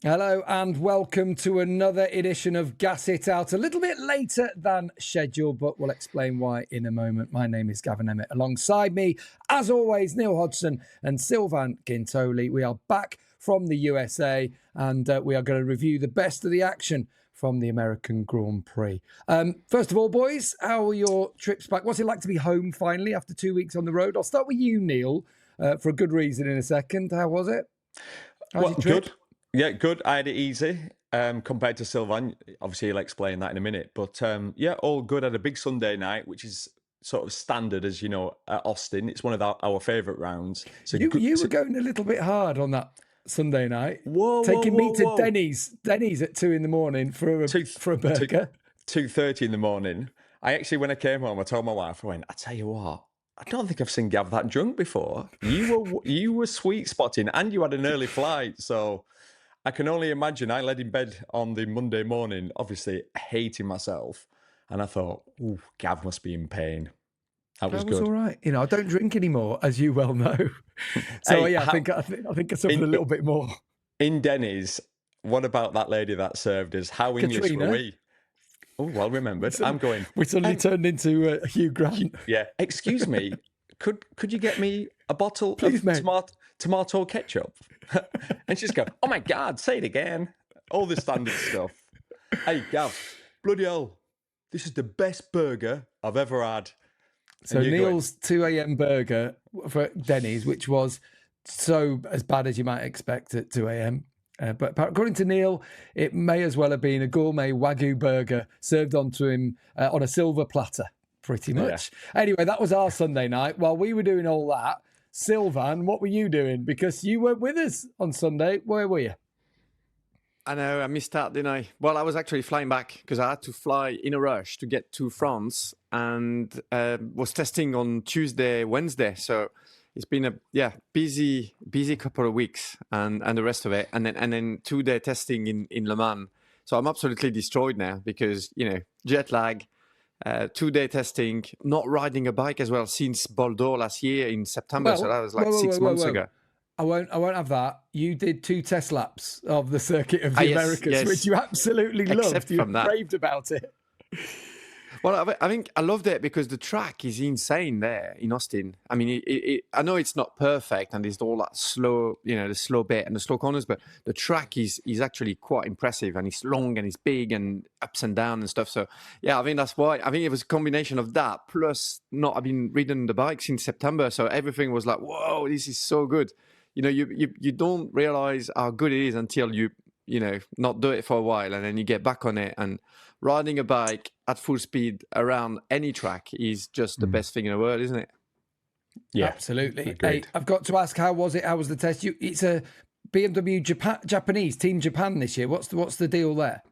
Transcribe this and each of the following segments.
Hello and welcome to another edition of Gas It Out. A little bit later than scheduled, but we'll explain why in a moment. My name is Gavin Emmett. Alongside me, as always, Neil Hodgson and Sylvain Guintoli. We are back from the USA and we are going to review the best of the action from the American Grand Prix. First of all, boys, how are your trips back? What's it like to be home finally after 2 weeks on the road? I'll start with you, Neil, for a good reason in a second. How was it? Good. Yeah, good. I had it easy compared to Sylvain. Obviously, he'll explain that in a minute. But yeah, all good. I had a big Sunday night, which is sort of standard, as you know, at Austin. It's one of our favourite rounds. So you were going a little bit hard on that Sunday night. Taking me to Denny's at 2 a.m. for a burger. 2:30 in the morning. When I came home, I told my wife, I tell you what, I don't think I've seen Gav that drunk before. You were sweet spotting, and you had an early flight, so I can only imagine. I laid in bed on the Monday morning, obviously hating myself, and I thought, "Ooh, Gav must be in pain." That was good. All right. You know, I don't drink anymore, as you well know. So I think I suffered a little bit more. In Denny's, what about that lady that served us? How English Katrina. were we? Oh, well remembered. I'm going. We suddenly turned into Hugh Grant. Yeah. Excuse me. Could you get me a bottle of tomato ketchup? And she's going, oh my God, say it again. All the standard stuff. Hey, Gav, bloody hell, this is the best burger I've ever had. So Neil's 2 a.m. burger for Denny's, which was so as bad as you might expect at 2 a.m. But according to Neil, it may as well have been a gourmet Wagyu burger served onto him on a silver platter, pretty much. Yeah. Anyway, that was our Sunday night. While we were doing all that, Sylvain, what were you doing? Because you weren't with us on Sunday. Where were you? I know, I missed out, didn't I? Well, I was actually flying back because I had to fly in a rush to get to France and was testing on Tuesday, Wednesday. So it's been a busy couple of weeks and the rest of it. And then 2-day testing in Le Mans. So I'm absolutely destroyed now because, jet lag, 2-day testing, not riding a bike as well since Bordeaux last year in September. So that was like 6 months ago. I won't have that. You did 2 test laps of the circuit of the Americas, which you absolutely loved. You raved about it. Well, I think I loved it because the track is insane there in Austin. I mean, I know it's not perfect and there's all that slow, the slow bit and the slow corners, but the track is actually quite impressive and it's long and it's big and ups and down and stuff. So, yeah, I think that's why. I think it was a combination of that plus not having ridden the bike since September. So everything was like, whoa, this is so good. You don't realize how good it is until you not do it for a while and then you get back on it. And riding a bike at full speed around any track is just the best thing in the world, isn't it? Yeah, absolutely. Hey, I've got to ask, how was it? How was the test? It's a BMW Japanese Team Japan this year. What's the deal there?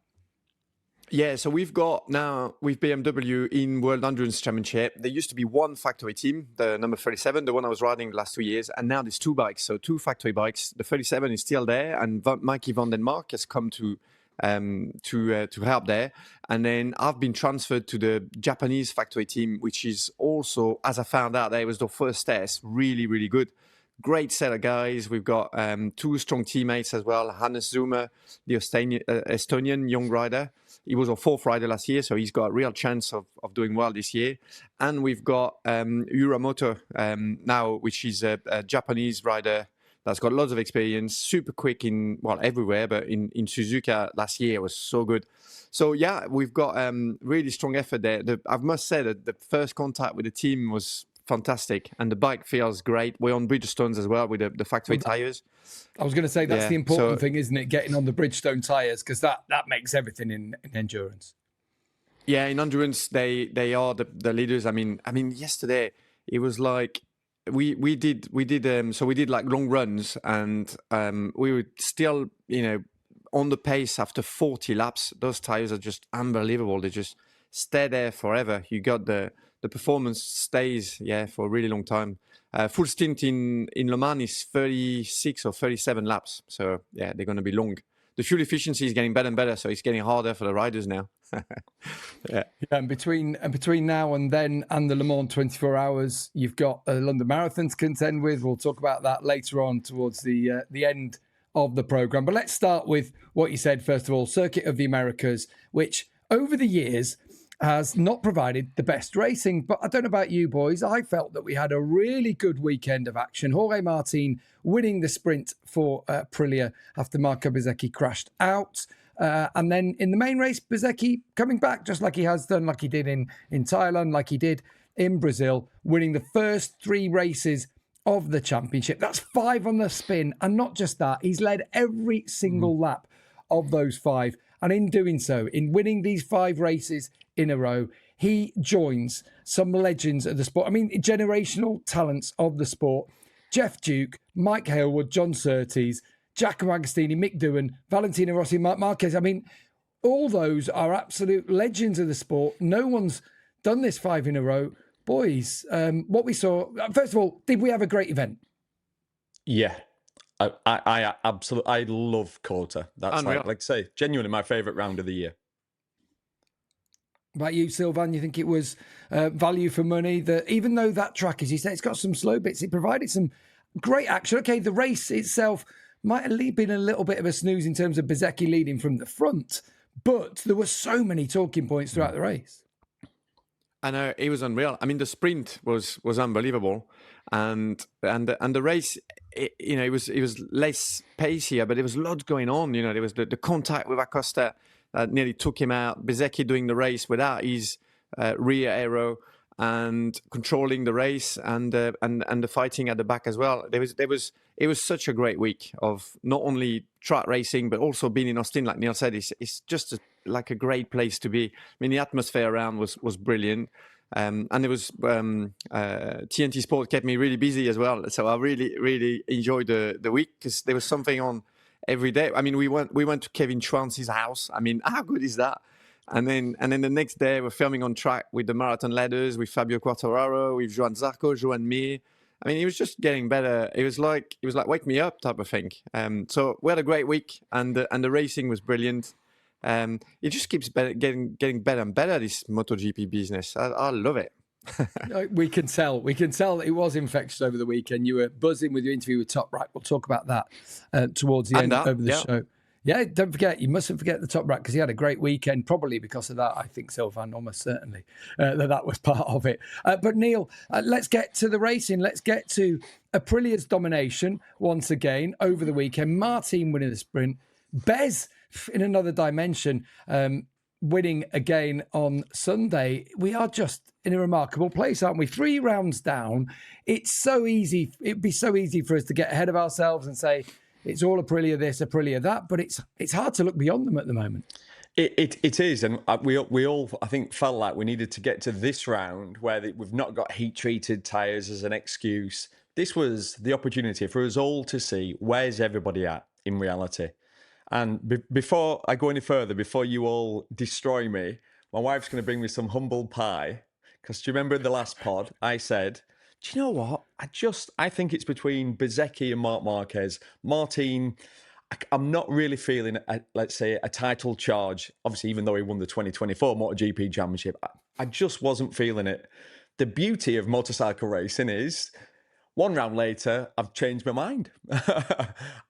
Yeah, so we've got now with BMW in World Endurance Championship, there used to be one factory team, the number 37, the one I was riding the last 2 years, and now there's 2 bikes, so 2 factory bikes. The 37 is still there, and Mikey van den Mark has come to help there. And then I've been transferred to the Japanese factory team, which is also, as I found out, it was the first test, really, really good. Great set of guys. We've got 2 strong teammates as well. Hannes Zuma, the Estonian young rider. He was our 4th rider last year, so he's got a real chance of doing well this year. And we've got Uramoto now, which is a Japanese rider that's got lots of experience, super quick everywhere, but in Suzuka last year was so good. So, yeah, we've got really strong effort there. I must say that the first contact with the team was fantastic and the bike feels great. We're on Bridgestones as well with the factory tyres. I was going to say that's the important thing, isn't it? Getting on the Bridgestone tyres because that makes everything in endurance. Yeah, in endurance they are the leaders. I mean yesterday it was like we did like long runs and we were still on the pace after 40 laps. Those tyres are just unbelievable. They just stay there forever. You got the performance stays for a really long time. Full stint in Le Mans is 36 or 37 laps. So, they're going to be long. The fuel efficiency is getting better and better, so it's getting harder for the riders now. And between now and then and the Le Mans 24 hours, you've got a London Marathon to contend with. We'll talk about that later on towards the end of the programme. But let's start with what you said, first of all, Circuit of the Americas, which over the years has not provided the best racing. But I don't know about you boys. I felt that we had a really good weekend of action. Jorge Martin winning the sprint for Aprilia after Marco Bezzecchi crashed out. And then in the main race, Bezzecchi coming back just like he has done, like he did in Thailand, like he did in Brazil, winning the first 3 races of the championship. That's 5 on the spin. And not just that, he's led every single lap of those 5. And in doing so, in winning these 5 races in a row, he joins some legends of the sport. I mean, generational talents of the sport. Jeff Duke, Mike Hailwood, John Surtees, Giacomo Agostini, Mick Doohan, Valentino Rossi, Marc Marquez. I mean, all those are absolute legends of the sport. No one's done this 5 in a row. Boys, what we saw, first of all, did we have a great event? Yeah. I absolutely, I love COTA. That's like I say, genuinely my favourite round of the year. About you, Sylvain, you think it was value for money? That even though that track, as you say, it's got some slow bits, it provided some great action. Okay, the race itself might have been a little bit of a snooze in terms of Bezzecchi leading from the front, but there were so many talking points throughout the race. I know, it was unreal. I mean, the sprint was unbelievable, and the race, it was less pacier, but there was lots going on. You know, there was the contact with Acosta that nearly took him out. Bezzecchi doing the race without his rear aero and controlling the race, and the fighting at the back as well. It was such a great week of not only track racing but also being in Austin. Like Neil said, it's just like a great place to be. I mean, the atmosphere around was brilliant. And it was TNT Sport kept me really busy as well. So I really enjoyed the week because there was something on every day. I mean, we went to Kevin Schwantz's house. I mean, how good is that? And then the next day we're filming on track with the marathon ladders, with Fabio Quartararo, with Joan Zarco, Joan Mir. I mean, it was just getting better. It was like wake me up type of thing. So we had a great week, and the racing was brilliant. It just keeps getting better and better, this MotoGP business. I love it. We can tell that it was infectious over the weekend. You were buzzing with your interview with Top Rack. We'll talk about that towards the end over the show. Yeah, don't forget, you mustn't forget the Top Rack because he had a great weekend, probably because of that. I think Sylvain, almost certainly, that was part of it. But Neil, let's get to the racing. Let's get to Aprilia's domination once again over the weekend. Martin winning the sprint. Bez in another dimension, winning again on Sunday. We are just in a remarkable place, aren't we? 3 rounds down. It's so easy. It'd be so easy for us to get ahead of ourselves and say, it's all Aprilia this, Aprilia that, but it's hard to look beyond them at the moment. It is, and we all I think felt like we needed to get to this round where we've not got heat-treated tyres as an excuse. This was the opportunity for us all to see where's everybody at in reality. And before I go any further, before you all destroy me, my wife's going to bring me some humble pie. Because do you remember in the last pod, I said, do you know what? I think it's between Bezzecchi and Marc Marquez. Martin, I'm not really feeling, let's say, a title charge. Obviously, even though he won the 2024 MotoGP Championship, I just wasn't feeling it. The beauty of motorcycle racing is, 1 round later, I've changed my mind.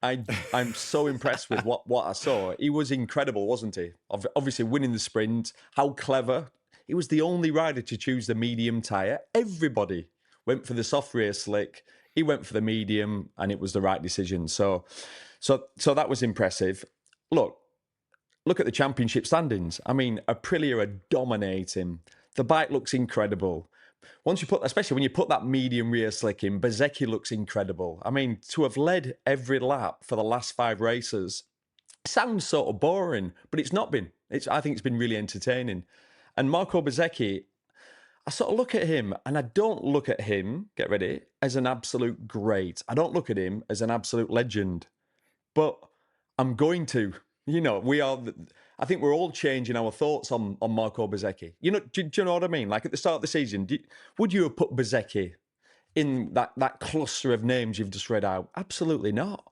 I'm so impressed with what I saw. He was incredible, wasn't he? Obviously, winning the sprint. How clever. He was the only rider to choose the medium tyre. Everybody went for the soft rear slick. He went for the medium, and it was the right decision. So that was impressive. Look at the championship standings. I mean, Aprilia are dominating. The bike looks incredible. Especially when you put that medium rear slick in, Bezzecchi looks incredible. I mean, to have led every lap for the last 5 races sounds sort of boring, but it's not been. I think it's been really entertaining. And Marco Bezzecchi, I sort of look at him, and I don't look at him, get ready, as an absolute great. I don't look at him as an absolute legend. But I'm going to. You know, I think we're all changing our thoughts on Marco Bezzecchi. You know, do you know what I mean? Like at the start of the season, would you have put Bezzecchi in that cluster of names you've just read out? Absolutely not.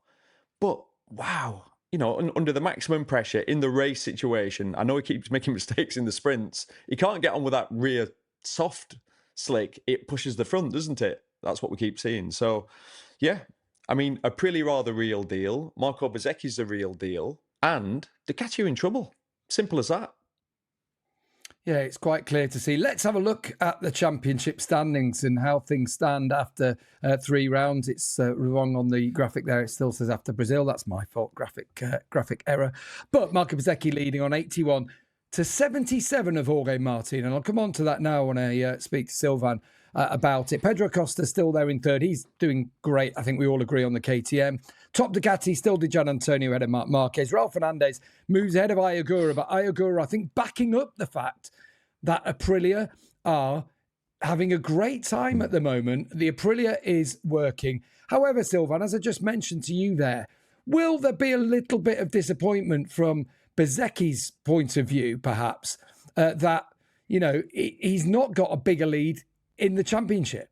But wow, you know, under the maximum pressure in the race situation, I know he keeps making mistakes in the sprints. He can't get on with that rear soft slick. It pushes the front, doesn't it? That's what we keep seeing. So, yeah, I mean, Aprilia are the real deal. Marco Bezzecchi's the real deal. And Ducati are in trouble. Simple as that. Yeah, it's quite clear to see. Let's have a look at the championship standings and how things stand after 3 rounds. It's wrong on the graphic there. It still says after Brazil. That's my fault. Graphic error. But Marco Bezzecchi leading on 81 to 77 of Jorge Martin. And I'll come on to that now when I speak to Sylvain about it. Pedro Acosta still there in third. He's doing great. I think we all agree on the KTM. Top Ducati, still Di Gianantonio ahead of Marc Marquez. Raul Fernandez moves ahead of Ayogura, but Ayogura, I think, backing up the fact that Aprilia are having a great time at the moment. The Aprilia is working. However, Sylvain, as I just mentioned to you there, will there be a little bit of disappointment from Bezzecchi's point of view, perhaps, that, you know, he's not got a bigger lead in the championship?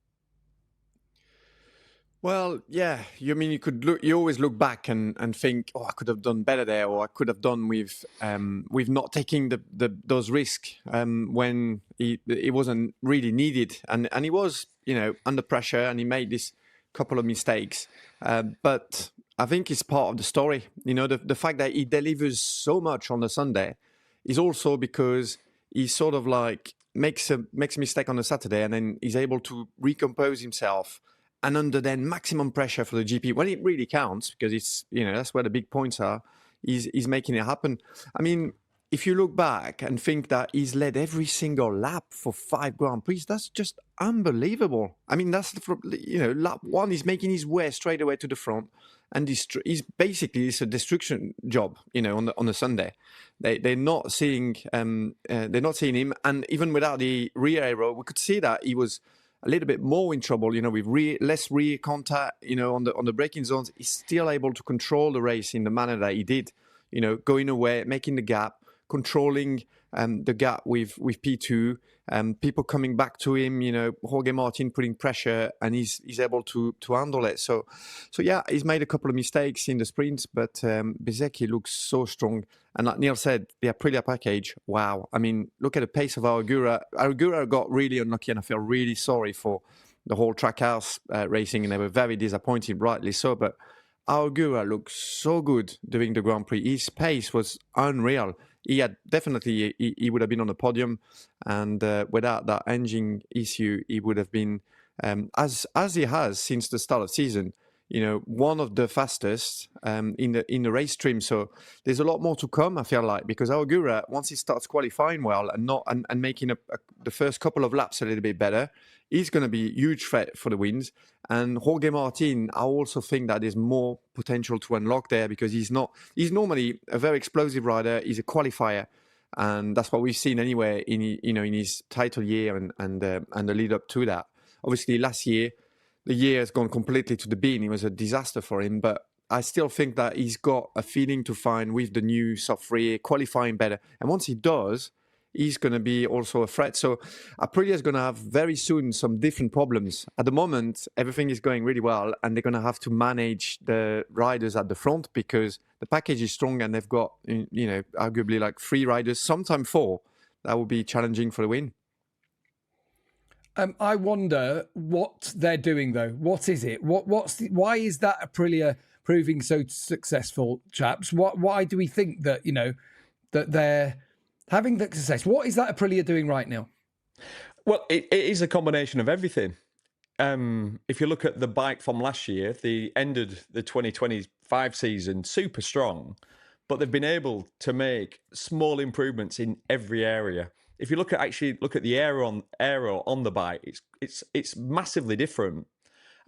Well, yeah. You always look back and think, oh, I could have done better there, or I could have done with not taking those risks when it wasn't really needed, and he was, you know, under pressure, and he made this couple of mistakes. But I think it's part of the story. You know, the fact that he delivers so much on the Sunday is also because he sort of like makes a mistake on the Saturday, and then he's able to recompose himself. And under then maximum pressure for the GP, when it really counts, because it's, you know, that's where the big points are, he's making it happen. I mean, if you look back and think that he's led every single lap for 5 Grand Prix, that's just unbelievable. I mean, that's, you know, lap 1, he's making his way straight away to the front, and he's basically, it's a destruction job, you know, on the Sunday. They're not seeing him, and even without the rear aero, we could see that he was a little bit more in trouble, you know, with less rear contact, you know, on the braking zones. He's still able to control the race in the manner that he did, you know, going away, making the gap, controlling the gap with P2, people coming back to him, you know, Jorge Martin putting pressure, and he's able to handle it. So yeah, he's made a couple of mistakes in the sprints, but Bezzecchi looks so strong. And like Neil said, the Aprilia package, wow. I mean, look at the pace of Ayogura. Ayogura got really unlucky, and I feel really sorry for the whole Trackhouse racing, and they were very disappointed, rightly so. But Ayogura looked so good during the Grand Prix. His pace was unreal. He had definitely, he would have been on the podium, and without that engine issue, he would have been, as he has since the start of season, you know, one of the fastest in the race stream. So there's a lot more to come, I feel like, because Ayogura, once he starts qualifying well and making the first couple of laps a little bit better, he's going to be a huge threat for the wins. And Jorge Martin, I also think that there's more potential to unlock there, because he's normally a very explosive rider. He's a qualifier, and that's what we've seen anyway in his title year and the lead up to that. Obviously, last year, the year has gone completely to the bin. It was a disaster for him, but I still think that he's got a feeling to find with the new soft rear, qualifying better. And once he does, he's going to be also a threat. So Aprilia is going to have very soon some different problems. At the moment, everything is going really well, and they're going to have to manage the riders at the front, because the package is strong, and they've got, you know, arguably like 3 riders, sometimes 4, that will be challenging for the win. I wonder what they're doing, though. What is it? Why is that Aprilia proving so successful, chaps? Why do we think that, you know, that they're having the success? What is that Aprilia doing right now? Well, it is a combination of everything. If you look at the bike from last year, they ended the 2025 season super strong, but they've been able to make small improvements in every area. If you look at the aero on the bike, it's massively different,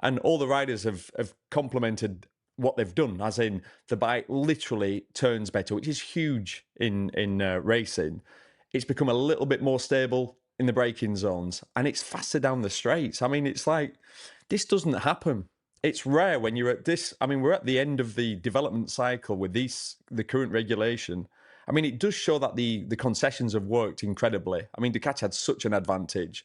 and all the riders have complimented what they've done, as in the bike literally turns better, which is huge in racing. It's become a little bit more stable in the braking zones, and it's faster down the straights. I mean, it's like, this doesn't happen. It's rare when you're at this. I mean, we're at the end of the development cycle with the current regulation. I mean, it does show that the concessions have worked incredibly. I mean, Ducati had such an advantage,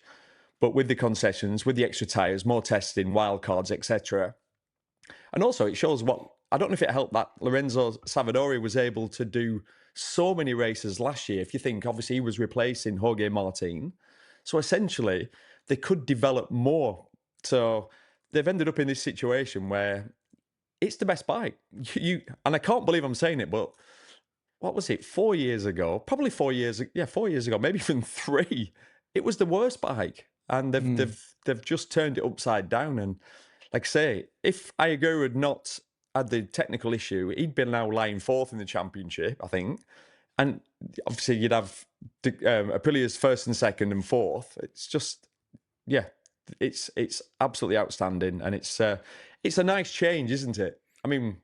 but with the concessions, with the extra tyres, more testing, wildcards, etc. And also it shows what, I don't know if it helped that Lorenzo Savadori was able to do so many races last year. If you think, obviously, he was replacing Jorge Martin. So essentially, they could develop more. So they've ended up in this situation where it's the best bike. And I can't believe I'm saying it, but what was it? 4 years ago, probably 4 years. Yeah, 4 years ago, maybe even 3. It was the worst bike, and they've just turned it upside down. And like I say, if Aegu had not had the technical issue, he'd been now lying 4th in the championship, I think. And obviously, you'd have Aprilia's 1st and 2nd and 4th. It's just, yeah, it's absolutely outstanding, and it's a nice change, isn't it? I mean,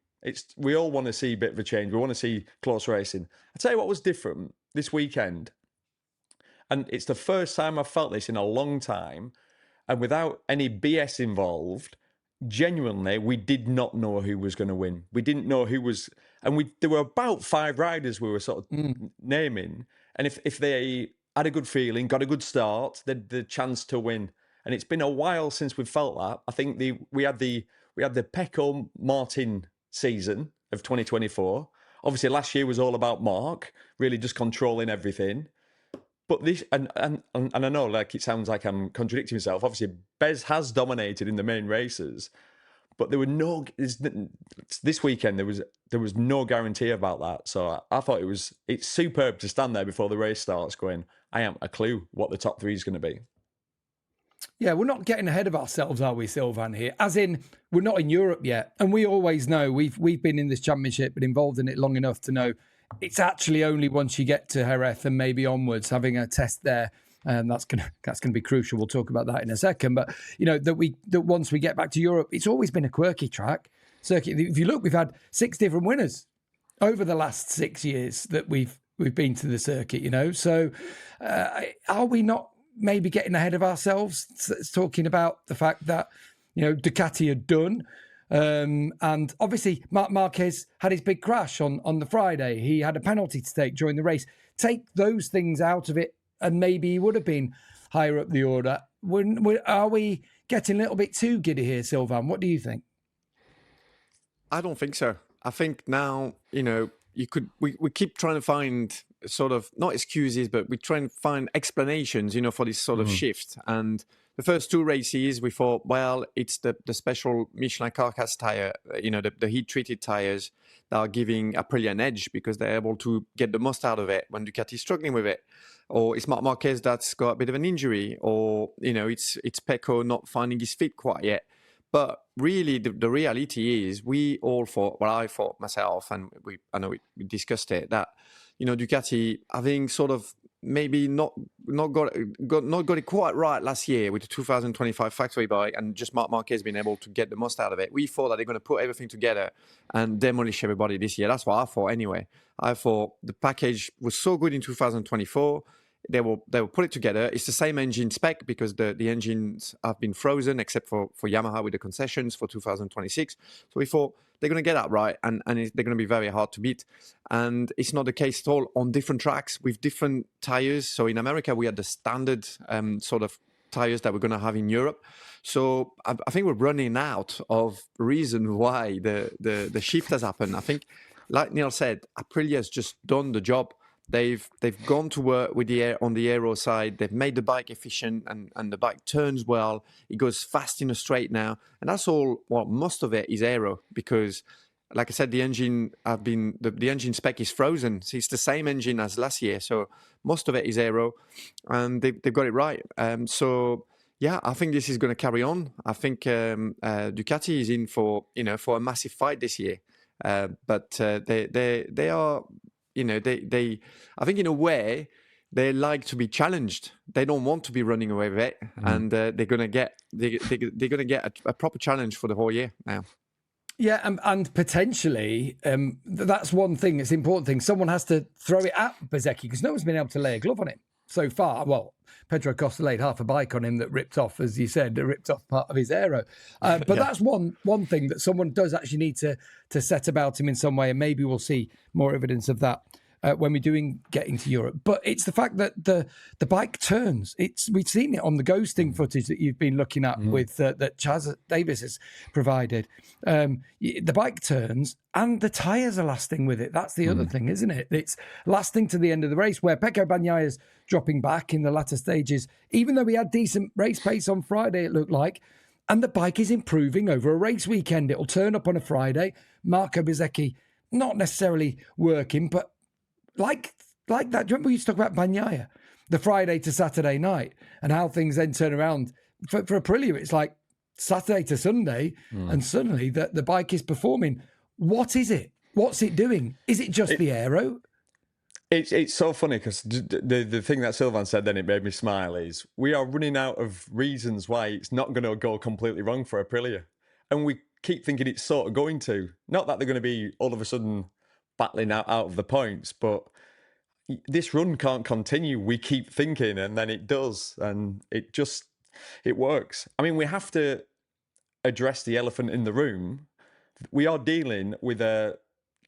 we all want to see a bit of a change. We want to see close racing. I tell you what was different this weekend, and it's the first time I've felt this in a long time, and without any BS involved. Genuinely, we did not know who was going to win. We didn't know who was, and there were about 5 riders we were sort of naming, and if they had a good feeling, got a good start, they'd the chance to win. And it's been a while since we've felt that. I think we had the Pecco Martin season of 2024. Obviously, last year was all about Marc, really just controlling everything. But this, and I know, like, it sounds like I'm contradicting myself. Obviously, Bez has dominated in the main races, but there were this weekend there was no guarantee about that. So I thought it's superb to stand there before the race starts, going, I haven't a clue what the top 3 is going to be. Yeah, we're not getting ahead of ourselves, are we, Sylvain, here? As in, we're not in Europe yet. And we always know, we've been in this championship and involved in it long enough to know it's actually only once you get to Jerez and maybe onwards, having a test there. And that's gonna be crucial. We'll talk about that in a second. But, you know, that once we get back to Europe, it's always been a quirky track circuit. If you look, we've had 6 different winners over the last 6 years that we've been to the circuit, you know. So are we not maybe getting ahead of ourselves, talking about the fact that, you know, Ducati are done, and obviously Marc Marquez had his big crash on the Friday. He had a penalty to take during the race. Take those things out of it, and maybe he would have been higher up the order. Are we getting a little bit too giddy here, Sylvain? What do you think? I don't think so. I think now, you know, we keep trying to find sort of, not excuses, but we try and find explanations, you know, for this sort of shift. And the first 2 races, we thought, well, it's the special Michelin carcass tire, you know, the heat-treated tires that are giving Aprilia an edge because they're able to get the most out of it when Ducati is struggling with it. Or it's Marc Marquez that's got a bit of an injury, or, you know, it's Pecco not finding his feet quite yet. But really, the reality is, we all thought, well, I thought myself, and I know we discussed it, that, you know, Ducati having sort of maybe not got it quite right last year with the 2025 factory bike, and just Marc Marquez being able to get the most out of it. We thought that they're going to put everything together and demolish everybody this year. That's what I thought anyway. I thought the package was so good in 2024. They will put it together. It's the same engine spec because the engines have been frozen except for Yamaha with the concessions for 2026. So we thought they're going to get that right, and they're going to be very hard to beat. And it's not the case at all on different tracks with different tires. So in America, we had the standard sort of tires that we're going to have in Europe. So I think we're running out of reason why the shift has happened. I think, like Neil said, Aprilia has just done the job. They've gone to work with on the aero side. They've made the bike efficient, and the bike turns well. It goes fast in a straight now, and that's all. Well, most of it is aero because, like I said, the engine the engine spec is frozen. So it's the same engine as last year. So most of it is aero, and they've got it right. So yeah, I think this is going to carry on. I think Ducati is in for a massive fight this year, but they are. You know, they I think in a way they like to be challenged. They don't want to be running away with it, and they're gonna get a proper challenge for the whole year now. Yeah, and potentially that's one thing. It's an important thing. Someone has to throw it at Bezzecchi because no one's been able to lay a glove on him so far. Well, Pedro Acosta laid half a bike on him that ripped off, as you said, ripped off part of his aero. But that's one thing that someone does actually need to set about him in some way, and maybe we'll see more evidence of that when we're getting to Europe. But it's the fact that the bike turns. We've seen it on the ghosting footage that you've been looking at with that Chaz Davis has provided. The bike turns and the tyres are lasting with it. That's the other thing, isn't it? It's lasting to the end of the race, where Pecco Bagnaya's dropping back in the latter stages, even though we had decent race pace on Friday, it looked like. And the bike is improving over a race weekend. It'll turn up on a Friday. Marco Bezzecchi, not necessarily working, but like that. Do you remember we used to talk about Bagnaia, the Friday to Saturday night, and how things then turn around? For Aprilia, it's like Saturday to Sunday, and suddenly the bike is performing. What is it? What's it doing? Is it just the aero? It's so funny because the thing that Sylvain said then it made me smile is we are running out of reasons why it's not going to go completely wrong for Aprilia. And we keep thinking it's sort of going to. Not that they're going to be all of a sudden battling out of the points, but this run can't continue. We keep thinking and then it does. And it works. I mean, we have to address the elephant in the room. We are dealing with a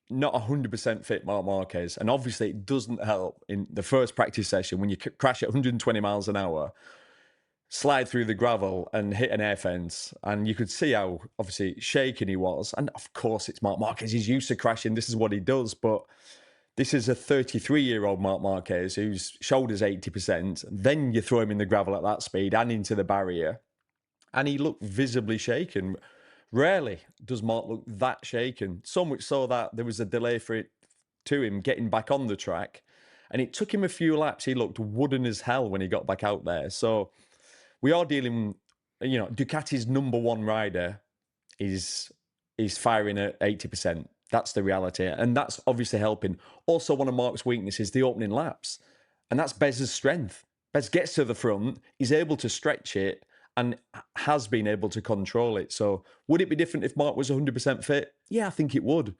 not 100% fit Marc Marquez. And obviously it doesn't help in the first practice session when you crash at 120 miles an hour, slide through the gravel and hit an air fence. And you could see how obviously shaking he was. And of course it's Marc Marquez. He's used to crashing. This is what he does. But this is a 33-year-old Marc Marquez whose shoulder's 80%. Then you throw him in the gravel at that speed and into the barrier. And he looked visibly shaken. Rarely does Marc look that shaken. So much so that there was a delay to him getting back on the track. And it took him a few laps. He looked wooden as hell when he got back out there. So we are dealing, Ducati's number one rider is firing at 80%. That's the reality. And that's obviously helping. Also, one of Marc's weaknesses, the opening laps. And that's Bez's strength. Bez gets to the front. He's able to stretch it and has been able to control it. So would it be different if Marc was 100% fit? Yeah, I think it would.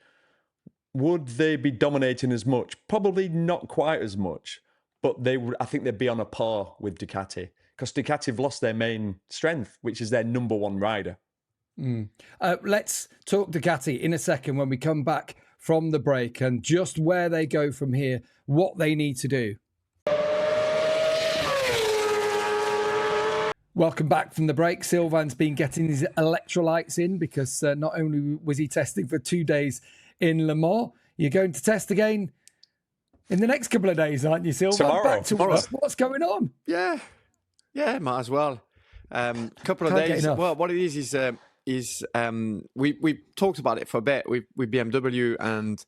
Would they be dominating as much? Probably not quite as much. But I think they'd be on a par with Ducati. Because Ducati have lost their main strength, which is their number one rider. Let's talk Ducati in a second when we come back from the break and just where they go from here, what they need to do. Welcome back from the break. Sylvain's been getting his electrolytes in because not only was he testing for 2 days in Le Mans, you're going to test again in the next couple of days, aren't you, Sylvain? Tomorrow. What's going on? Yeah, might as well. Couple of days. Well, what it is we talked about it for a bit with BMW and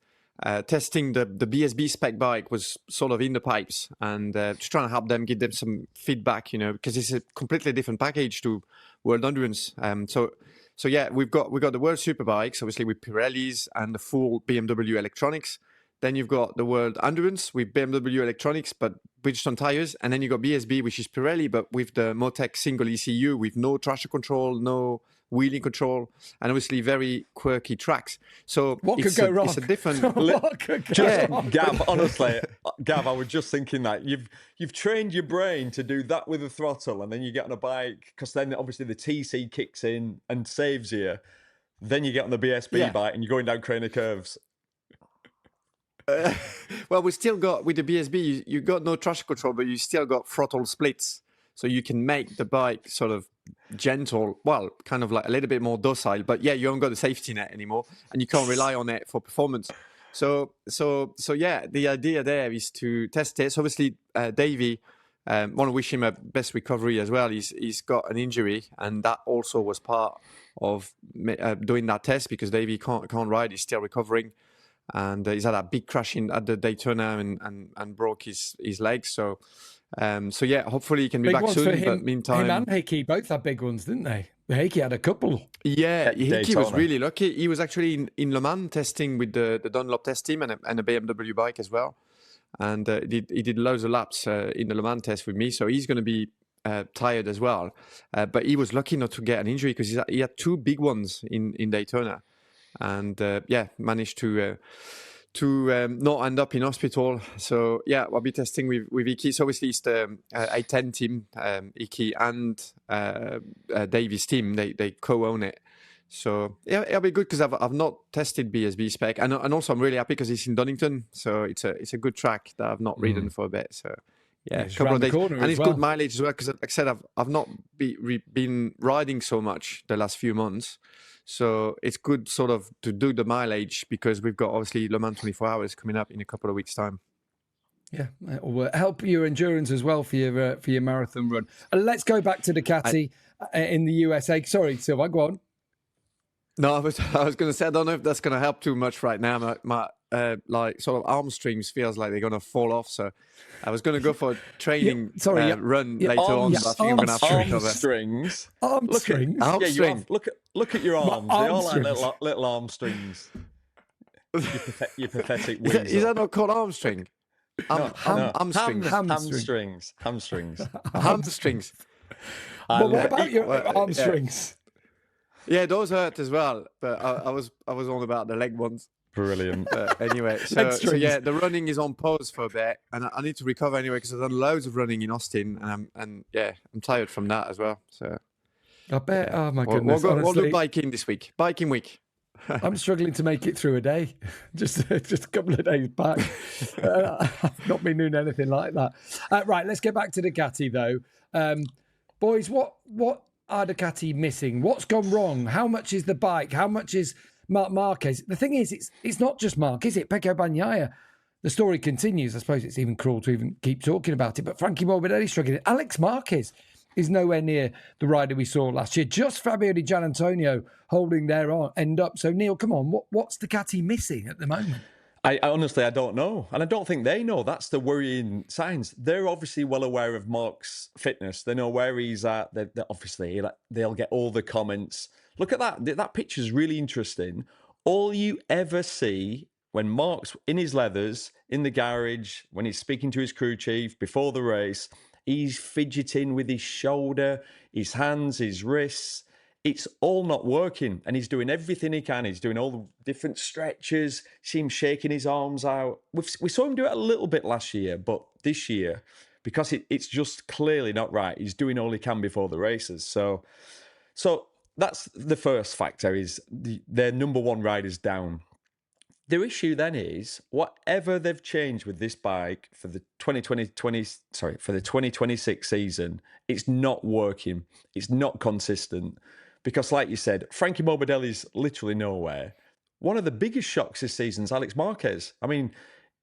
testing the BSB spec bike was sort of in the pipes and just trying to help them, give them some feedback, because it's a completely different package to World Endurance. So yeah, we've got the World Superbikes, obviously with Pirellis and the full BMW electronics. Then you've got the World Endurance with BMW electronics, but Bridgestone tires. And then you've got BSB, which is Pirelli, but with the Motec single ECU, with no traction control, no wheeling control, and obviously very quirky tracks. So what could go wrong? It's a different. What could go wrong? Gav, honestly, I was just thinking that you've trained your brain to do that with a throttle, and then you get on a bike because then obviously the TC kicks in and saves you. Then you get on the BSB bike and you're going down Craner curves. Well, we still got with the BSB, you got no traction control, but you still got throttle splits, so you can make the bike sort of gentle, well, kind of like a little bit more docile. But yeah, you haven't got the safety net anymore, and you can't rely on it for performance. So yeah, the idea there is to test it. So obviously, Davey, want to wish him a best recovery as well. He's got an injury, and that also was part of doing that test because Davey can't ride. He's still recovering. And he's had a big crash at the Daytona and broke his legs. So yeah, hopefully he can be back soon. But meantime, him and Hickey both had big ones, didn't they? Hickey had a couple. Yeah, Hickey was really lucky. He was actually in Le Mans testing with the Dunlop test team and a BMW bike as well. And he did loads of laps in the Le Mans test with me. So he's going to be tired as well. But he was lucky not to get an injury because he had two big ones in Daytona. And managed to not end up in hospital. So yeah, I'll be testing with Iki. So obviously it's the A10 team, Iki and Davies' team. They co-own it. So yeah, it'll be good because I've not tested BSB spec, and also I'm really happy because it's in Donington. So it's a good track that I've not ridden for a bit. So yeah, a couple of days, and it's good mileage as well because like I said, I've not been riding so much the last few months. So it's good sort of to do the mileage because we've got obviously Le Mans 24 hours coming up in a couple of weeks' time. Yeah, it will help your endurance as well for your marathon run. Let's go back to Ducati in the USA. Sorry, Sylvain, go on. No, I was going to say, I don't know if that's going to help too much right now. My like sort of arm strings feels like they're going to fall off. So I was going to go for a training run later on. But I think I'm going to have to recover. Strings. Arm strings. Look at your arms. They all like little arm strings. You pathetic weasel. Is that not called arm string? Hamstrings. Hamstrings. But what about your arm strings? Yeah, those hurt as well. But I was on about the leg ones. Brilliant. Anyway, so yeah, the running is on pause for a bit, and I need to recover anyway because I've done loads of running in Austin, and I'm tired from that as well. So I bet. Yeah. Oh my goodness! We'll do biking this week. Biking week. I'm struggling to make it through a day, just a couple of days back. I've not been doing anything like that. Right, let's get back to Ducati though. Boys, what are Ducati missing? What's gone wrong? How much is the bike? How much is Marc Marquez? The thing is, it's not just Marc, is it? Pecco Bagnaia. The story continues. I suppose it's even cruel to even keep talking about it, but Frankie Morbidelli struggling. Alex Marquez is nowhere near the rider we saw last year. Just Fabio Di Giannantonio holding their end up. So, Neil, come on, what's Ducati missing at the moment? I honestly, I don't know. And I don't think they know. That's the worrying signs. They're obviously well aware of Marc's fitness. They know where he's at. Obviously, they'll get all the comments. Look at that. That picture's really interesting. All you ever see when Marc's in his leathers, in the garage, when he's speaking to his crew chief before the race, he's fidgeting with his shoulder, his hands, his wrists. It's all not working. And he's doing everything he can. He's doing all the different stretches. See him shaking his arms out. We saw him do it a little bit last year, but this year, because it's just clearly not right, he's doing all he can before the races. So that's the first factor, is their number one rider's down. The issue then is, whatever they've changed with this bike for the 2026 season, it's not working. It's not consistent. Because like you said, Frankie Morbidelli's literally nowhere. One of the biggest shocks this season is Alex Marquez. I mean,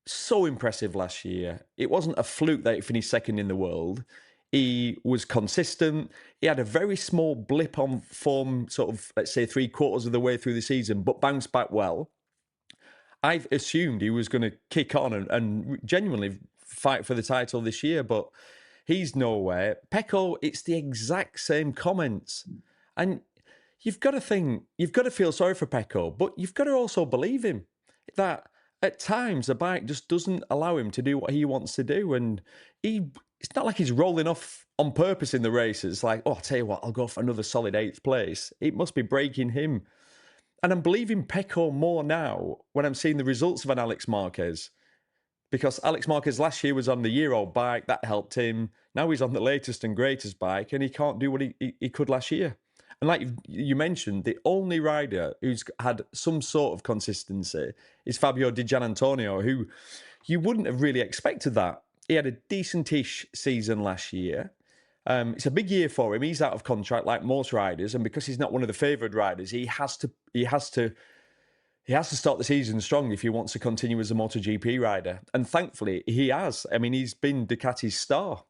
so impressive last year. It wasn't a fluke that he finished second in the world. He was consistent. He had a very small blip on form, sort of, let's say, 3/4 of the way through the season, but bounced back well. I assumed he was going to kick on and genuinely fight for the title this year, but he's nowhere. Pecco, it's the exact same comments. And you've got to feel sorry for Pecco, but you've got to also believe him that at times the bike just doesn't allow him to do what he wants to do. And it's not like he's rolling off on purpose in the races, like, oh, I'll tell you what, I'll go for another solid 8th place. It must be breaking him. And I'm believing Pecco more now when I'm seeing the results of an Alex Marquez. Because Alex Marquez last year was on the year-old bike. That helped him. Now he's on the latest and greatest bike, and he can't do what he could last year. And like you mentioned, the only rider who's had some sort of consistency is Fabio Di Giannantonio, who you wouldn't have really expected that. He had a decent-ish season last year. It's a big year for him. He's out of contract like most riders, and because he's not one of the favoured riders, he has to start the season strong if he wants to continue as a MotoGP rider. And thankfully, he has. I mean, he's been Ducati's star.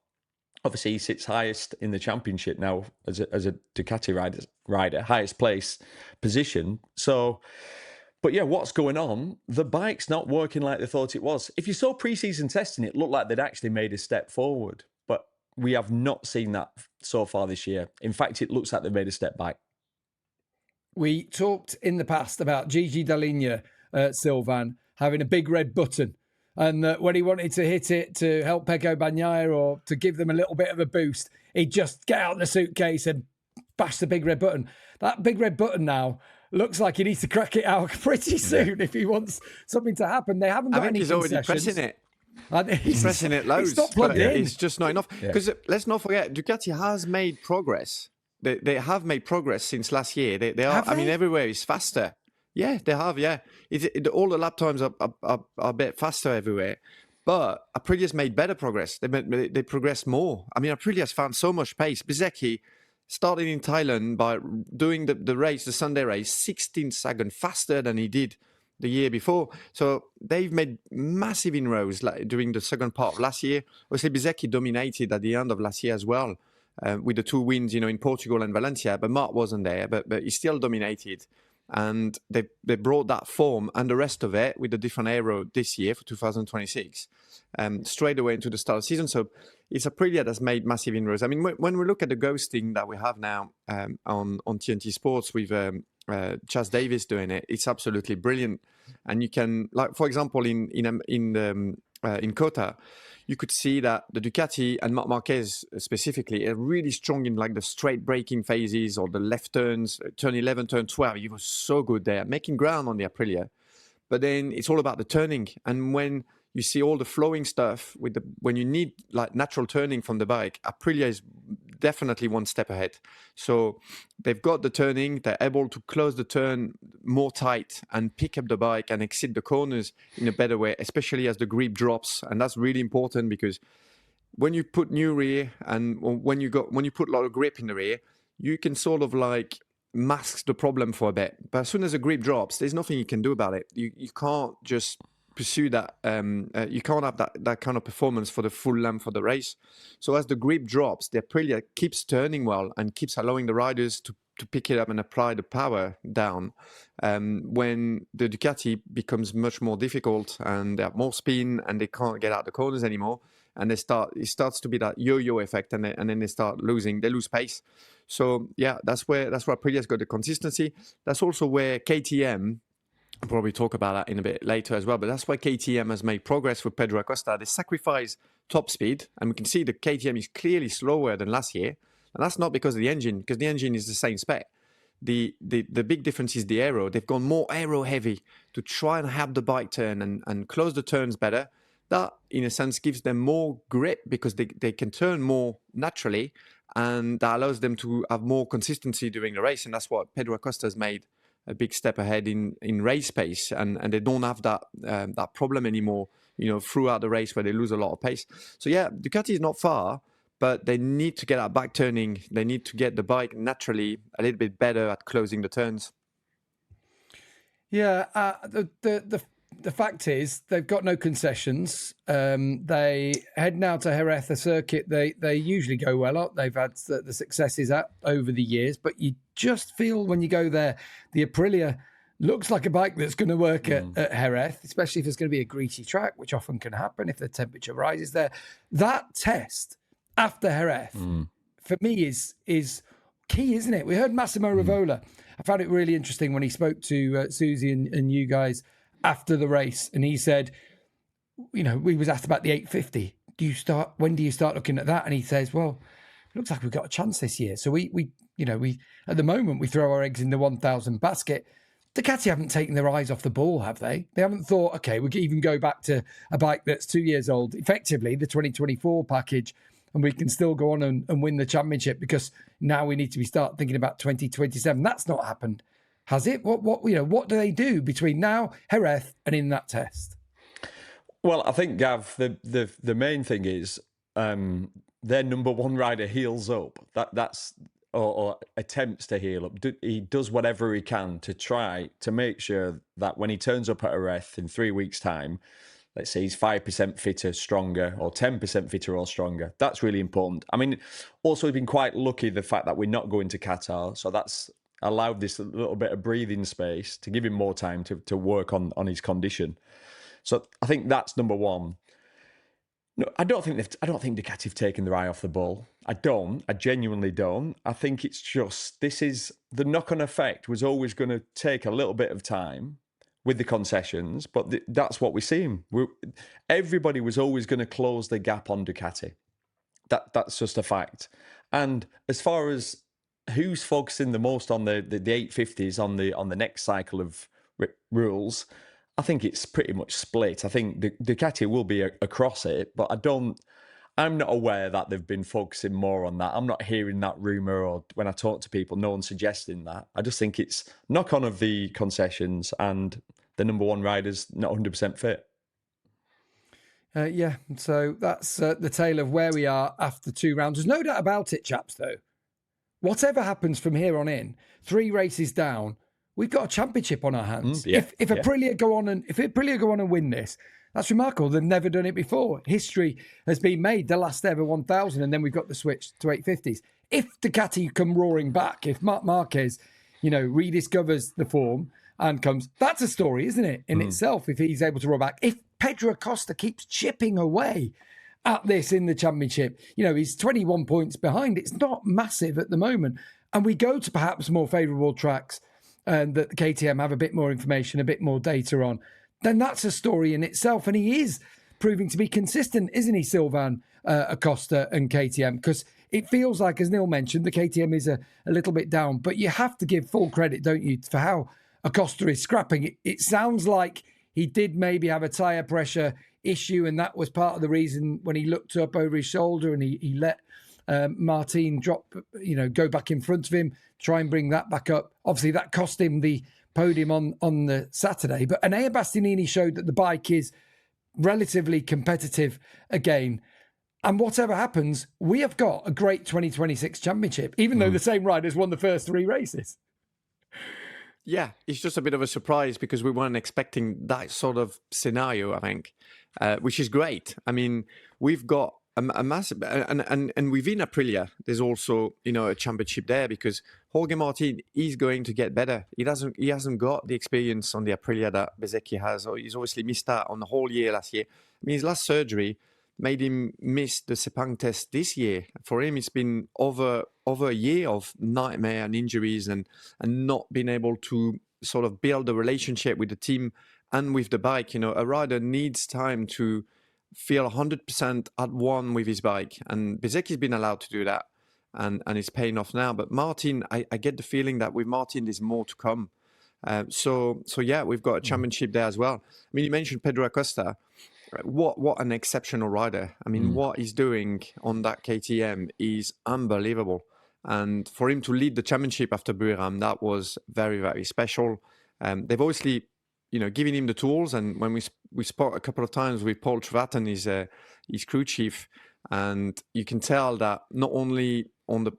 Obviously, he sits highest in the championship now as a Ducati rider, highest place position. So, but yeah, what's going on? The bike's not working like they thought it was. If you saw pre-season testing, it looked like they'd actually made a step forward. But we have not seen that so far this year. In fact, it looks like they've made a step back. We talked in the past about Gigi Dall'Igna, Sylvain, having a big red button. And when he wanted to hit it to help Pecco Bagnaia or to give them a little bit of a boost, he'd just get out the suitcase and bash the big red button. That big red button now looks like he needs to crack it out pretty soon if he wants something to happen. They haven't got any concessions. I think he's already pressing it. He's pressing it loads. It's not plugged in. It's just not enough. Because let's not forget, Ducati has made progress. They have made progress since last year. They are. I mean, everywhere is faster. Yeah, they have. Yeah, all the lap times are a bit faster everywhere. But Aprilia's made better progress. They progressed more. I mean, Aprilia's found so much pace. Bezzecchi started in Thailand by doing the race, the Sunday race, 16 seconds faster than he did the year before. So they've made massive inroads during the second part of last year. Obviously, Bezzecchi dominated at the end of last year as well, with the 2 wins, in Portugal and Valencia. But Marc wasn't there, but he still dominated. And they brought that form and the rest of it with a different aero this year for 2026, straight away into the start of the season. So it's Aprilia that's made massive inroads. I mean, when we look at the ghosting that we have now on TNT Sports with Chas Davis doing it, it's absolutely brilliant. And you can, like, for example, in COTA, you could see that the Ducati and Marc Marquez specifically are really strong in like the straight braking phases or the left turns, turn 11, turn 12. He was so good there, making ground on the Aprilia. But then it's all about the turning. And when you see all the flowing stuff when you need like natural turning from the bike, Aprilia is definitely one step ahead. So they've got the turning, they're able to close the turn more tight and pick up the bike and exit the corners in a better way, especially as the grip drops. And that's really important because when you put new rear and when you put a lot of grip in the rear, you can sort of like mask the problem for a bit. But as soon as the grip drops, there's nothing you can do about it. You can't just pursue that. You can't have that kind of performance for the full length of the race. So as the grip drops, the Aprilia keeps turning well and keeps allowing the riders to pick it up and apply the power down. When the Ducati becomes much more difficult and they have more spin and they can't get out the corners anymore, and it starts to be that yo-yo effect, and then they lose pace. So yeah, that's where Aprilia's got the consistency. That's also where KTM, I'll probably talk about that in a bit later as well, but that's why KTM has made progress with Pedro Acosta. They sacrifice top speed, and we can see the KTM is clearly slower than last year, and that's not because of the engine, because the engine is the same spec. The big difference is the aero. They've gone more aero heavy to try and have the bike turn and close the turns better. That, in a sense, gives them more grip because they can turn more naturally, and that allows them to have more consistency during the race, and that's what Pedro Acosta has made a big step ahead in race pace, and they don't have that problem anymore, throughout the race where they lose a lot of pace. So yeah, Ducati is not far, but they need to get that back turning. They need to get the bike naturally a little bit better at closing the turns. Yeah, the fact is they've got no concessions. They head now to Jerez, a circuit they usually go well at. They've had the successes at over the years, but you just feel when you go there, the Aprilia looks like a bike that's going to work at Jerez, especially if it's going to be a greasy track, which often can happen if the temperature rises there. That test after Jerez, for me, is key, isn't it? We heard Massimo Rivola. I found it really interesting when he spoke to Susie and you guys after the race, and he said, we was asked about the 850. When do you start looking at that? And he says, well, it looks like we've got a chance this year. So we at the moment we throw our eggs in the 1,000 basket. Ducati haven't taken their eyes off the ball, have they? They haven't thought, okay, we can even go back to a bike that's 2 years old, effectively the 2024 package, and we can still go on and win the championship because now we need to start thinking about 2027. That's not happened, has it? What do they do between now, Jerez, and in that test? Well, I think, Gav, the main thing is their number one rider heals up. That's or attempts to heal up. He does whatever he can to try to make sure that when he turns up at Jerez in 3 weeks' time, let's say he's 5% fitter, stronger, or 10% fitter or stronger. That's really important. I mean, also we've been quite lucky the fact that we're not going to Qatar, so that's allowed this a little bit of breathing space to give him more time to work on his condition. So I think that's number one. No, I don't think Ducati have taken their eye off the ball. I genuinely don't. I think it's just, the knock-on effect was always going to take a little bit of time with the concessions, but that's what we're seeing. Everybody was always going to close the gap on Ducati. That's just a fact. And as far as who's focusing the most on the 850s on the next cycle of rules, I think it's pretty much split. I think Ducati will be across it, but I'm not aware that they've been focusing more on that. I'm not hearing that rumour, or when I talk to people, no one's suggesting that. I just think it's knock-on of the concessions and the number one rider's not 100% fit. Yeah, so that's the tale of where we are after 2 rounds. There's no doubt about it, chaps, though. Whatever happens from here on in, 3 races down, we've got a championship on our hands. Yeah, If Aprilia go on and win this, that's remarkable. They've never done it before. History has been made, the last ever 1,000, and then we've got the switch to 850s. If Ducati come roaring back, if Marc Marquez, rediscovers the form and comes, that's a story, isn't it, in itself, if he's able to roll back. If Pedro Acosta keeps chipping away at this in the championship, he's 21 points behind. It's not massive at the moment. And we go to perhaps more favourable tracks and that the KTM have a bit more information, a bit more data on, then that's a story in itself. And he is proving to be consistent, isn't he, Sylvain Acosta and KTM? Because it feels like, as Neil mentioned, the KTM is a little bit down, but you have to give full credit, don't you, for how Acosta is scrapping. It sounds like he did maybe have a tyre pressure issue, and that was part of the reason when he looked up over his shoulder and he let Martin drop, go back in front of him, try and bring that back up. Obviously, that cost him the podium on the Saturday. But Enea Bastianini showed that the bike is relatively competitive again. And whatever happens, we have got a great 2026 championship, even though the same riders won the first 3 races. Yeah, it's just a bit of a surprise because we weren't expecting that sort of scenario, I think, which is great. I mean, we've got a massive, and within Aprilia, there's also, a championship there because Jorge Martin is going to get better. He hasn't got the experience on the Aprilia that Bezzecchi has, or he's obviously missed out on the whole year last year. I mean, his last surgery made him miss the Sepang test this year. For him, it's been over a year of nightmare and injuries and not being able to sort of build a relationship with the team and with the bike. A rider needs time to feel 100% at one with his bike. And Bezzecchi's been allowed to do that. And it's paying off now. But Martin, I get the feeling that with Martin, there's more to come. So yeah, we've got a championship there as well. I mean, you mentioned Pedro Acosta. What an exceptional rider. I mean, what he's doing on that KTM is unbelievable. And for him to lead the championship after Buriram, that was very, very special. They've obviously, given him the tools. And when we spoke a couple of times with Paul Trevathan, his crew chief, and you can tell that not only on the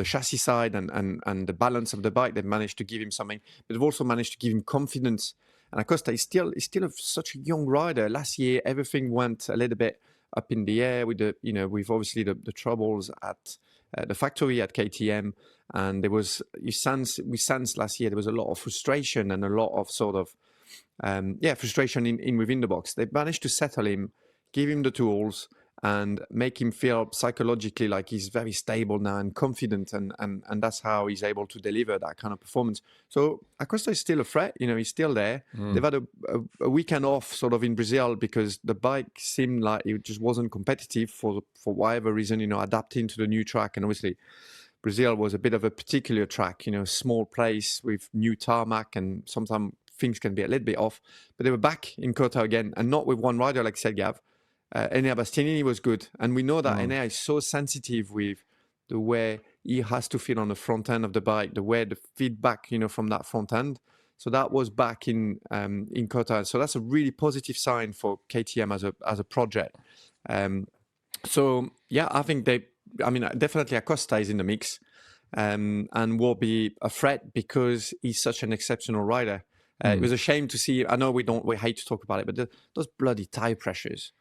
chassis side and the balance of the bike, they've managed to give him something, but they've also managed to give him confidence. And Acosta is still such a young rider. Last year, everything went a little bit up in the air with with obviously the troubles at the factory at KTM, and there was we sensed last year there was a lot of frustration and a lot of sort of frustration in within the box. They managed to settle him, give him the tools, and make him feel psychologically like he's very stable now and confident, and that's how he's able to deliver that kind of performance. So Acosta is still a threat, he's still there. They've had a weekend off sort of in Brazil because the bike seemed like it just wasn't competitive for whatever reason, adapting to the new track. And obviously Brazil was a bit of a particular track, small place with new tarmac, and sometimes things can be a little bit off. But they were back in COTA again, and not with one rider, like said Gav. Enea Bastianini was good. And we know that Enea is so sensitive with the way he has to feel on the front end of the bike, the way the feedback, from that front end. So that was back in COTA. So that's a really positive sign for KTM as a project. So yeah, I think definitely Acosta is in the mix and will be a threat because he's such an exceptional rider. It was a shame to see, I know we hate to talk about it, but those bloody tire pressures.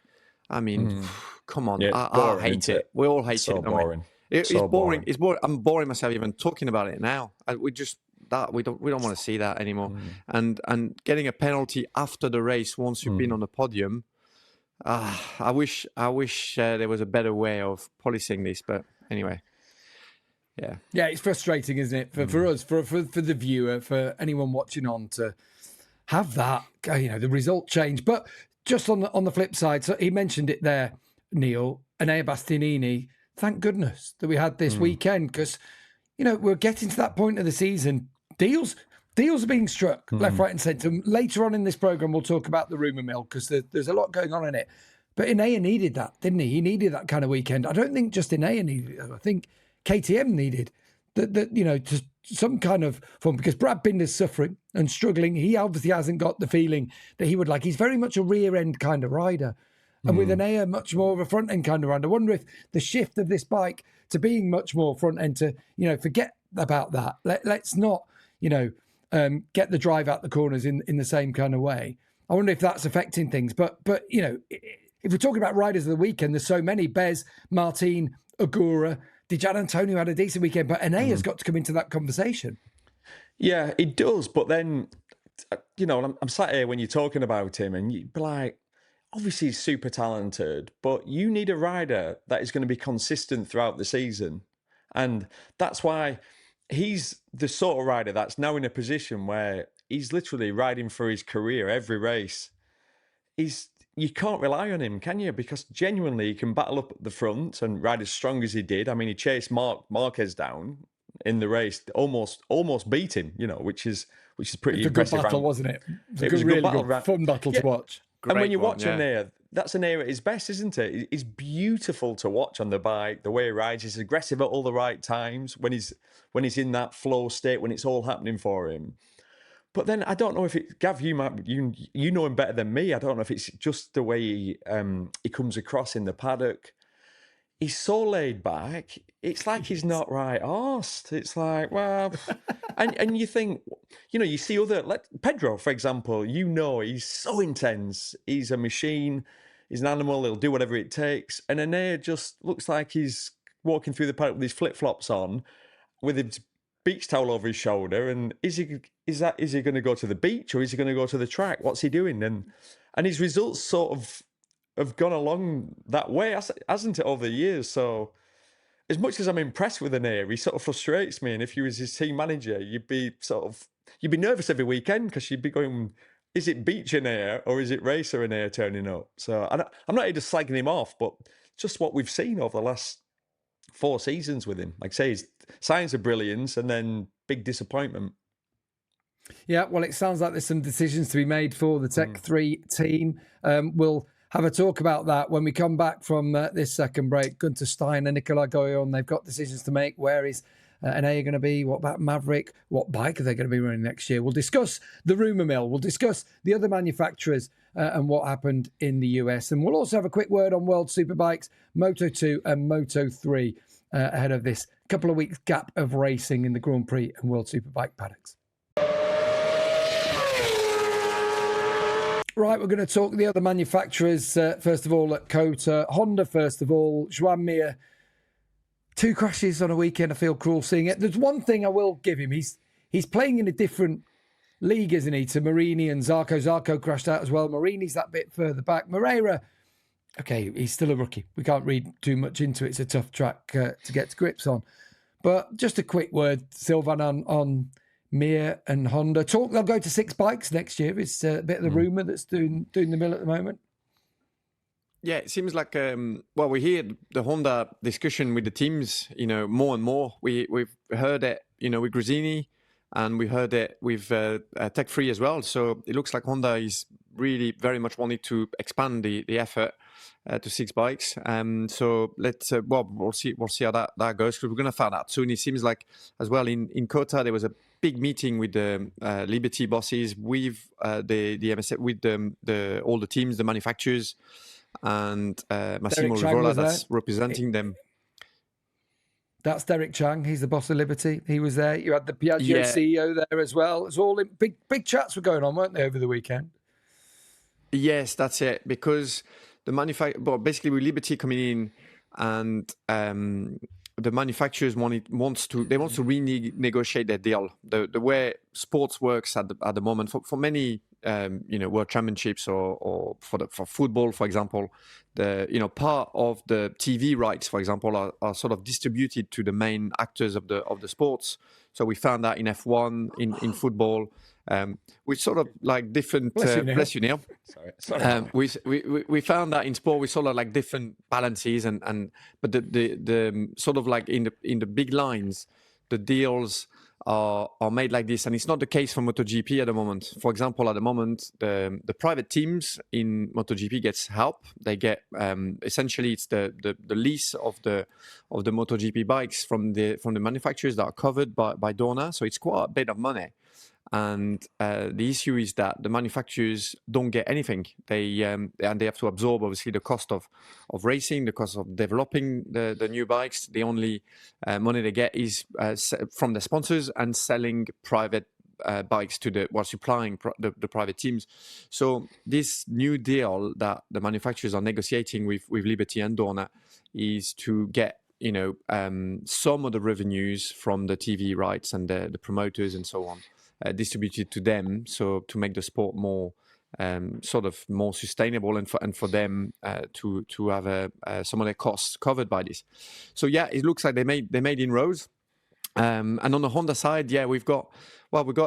I mean, come on, yeah, I hate it. We all hate so it. Boring. It's boring. It's boring. I'm boring myself even talking about it now. We don't want to see that anymore. And getting a penalty after the race once you've been on the podium. I wish there was a better way of policing this. But anyway, yeah, it's frustrating, isn't it, for us, for the viewer, for anyone watching on to have that the result change, but. Just on the flip side, so he mentioned it there, Neil, Enea Bastianini, thank goodness that we had this weekend because, we're getting to that point of the season. Deals are being struck left, right and centre. Later on in this programme, we'll talk about the rumour mill because there's a lot going on in it. But Enea needed that, didn't he? He needed that kind of weekend. I don't think just Enea needed it. I think KTM needed that some kind of form because Brad Binder's suffering and struggling. He obviously hasn't got the feeling that he would like. He's very much a rear end kind of rider. And with Enea, much more of a front end kind of rider. I wonder if the shift of this bike to being much more front end to, forget about that. Let's not, get the drive out the corners in the same kind of way. I wonder if that's affecting things. But if we're talking about riders of the weekend, there's so many. Bez, Martin, Agura, Di Gianantonio had a decent weekend, but Enea's got to come into that conversation. Yeah, it does. But then, I'm sat here when you're talking about him and you'd be like, obviously he's super talented, but you need a rider that is going to be consistent throughout the season. And that's why he's the sort of rider that's now in a position where he's literally riding for his career every race. You can't rely on him, can you? Because genuinely he can battle up at the front and ride as strong as he did. I mean, he chased Marc Marquez down in the race, almost beat him, which is pretty impressive. It was a good battle, wasn't it? It was a really good battle, good, fun battle to watch. And when you watch Enea, that's Enea at his best, isn't it? It's beautiful to watch on the bike, the way he rides. He's aggressive at all the right times when he's in that flow state, when it's all happening for him. But then I don't know if it, Gav, you know him better than me. I don't know if it's just the way he comes across in the paddock. He's so laid back. It's like he's not right arsed. It's like, well, and you think, you see Pedro, for example, he's so intense. He's a machine. He's an animal. He'll do whatever it takes. And Enea just looks like he's walking through the paddock with his flip-flops on, with his beach towel over his shoulder. And is he going to go to the beach or is he going to go to the track? What's he doing? And his results sort of have gone along that way, hasn't it, over the years? So as much as I'm impressed with Enea, he sort of frustrates me. And if you was his team manager, you'd be nervous every weekend because you'd be going, is it beach Enea or is it racer Enea turning up? So I'm not here just slagging him off, but just what we've seen over the last 4 seasons with him. Like I say, signs of brilliance and then big disappointment. Yeah, well, it sounds like there's some decisions to be made for the Tech 3 team. We'll have a talk about that when we come back from this second break. Gunter Stein and Nicolai Goyon, they've got decisions to make. Where is Enea going to be? What about Maverick? What bike are they going to be running next year? We'll discuss the rumour mill. We'll discuss the other manufacturers and what happened in the US. And we'll also have a quick word on World Superbikes, Moto2 and Moto3 ahead of this couple of weeks gap of racing in the Grand Prix and World Superbike paddocks. Right, we're going to talk the other manufacturers. First of all, at COTA. Honda, first of all. Joan Mir. 2 crashes on a weekend. I feel cruel seeing it. There's one thing I will give him. He's playing in a different league, isn't he, to Marini and Zarco. Zarco crashed out as well. Marini's that bit further back. Moreira, okay, he's still a rookie. We can't read too much into it. It's a tough track to get to grips on. But just a quick word, Sylvain, on Mir and Honda. They'll go to 6 bikes next year. It's a bit of the rumour that's doing the mill at the moment. Yeah, it seems like, we hear the Honda discussion with the teams, more and more. We've heard it, with Gresini, and we heard it with Tech 3 as well. So it looks like Honda is really very much wanting to expand the effort to 6 bikes. So let's, we'll see how that goes, because we're going to find out soon. It seems like as well in COTA, there was a big meeting with the Liberty bosses, with the MSF, with all the teams, the manufacturers, and Massimo Rivola that's representing them. That's Derek Chang. He's the boss of Liberty. He was there. You had the Piaggio CEO there as well. It's all in big chats were going on, weren't they, over the weekend? Yes, that's it. Because the basically with Liberty coming in, and the manufacturers wants to renegotiate their deal. The way sports works at the moment for many world championships or for football, for example, part of the TV rights, for example, are sort of distributed to the main actors of the sports. So we found that in F1, in football, we sort of like different. Bless you, Neil. Sorry. We found that in sport we sort of like different balances but the sort of like in the big lines, the deals are made like this, and it's not the case for MotoGP at the moment. For example, at the moment, the private teams in MotoGP gets help. They get essentially it's the lease of the MotoGP bikes from the manufacturers that are covered by Dorna. So it's quite a bit of money. And the issue is that the manufacturers don't get anything. They and they have to absorb obviously the cost of racing, the cost of developing the new bikes. The only money they get is from the sponsors and selling private bikes to supplying the private teams. So this new deal that the manufacturers are negotiating with Liberty and Dorna is to get some of the revenues from the TV rights and the promoters and so on distributed to them, so to make the sport more sort of more sustainable and for them to have some of their costs covered by this. So yeah, it looks like they made inroads. And on the Honda side, yeah, we've got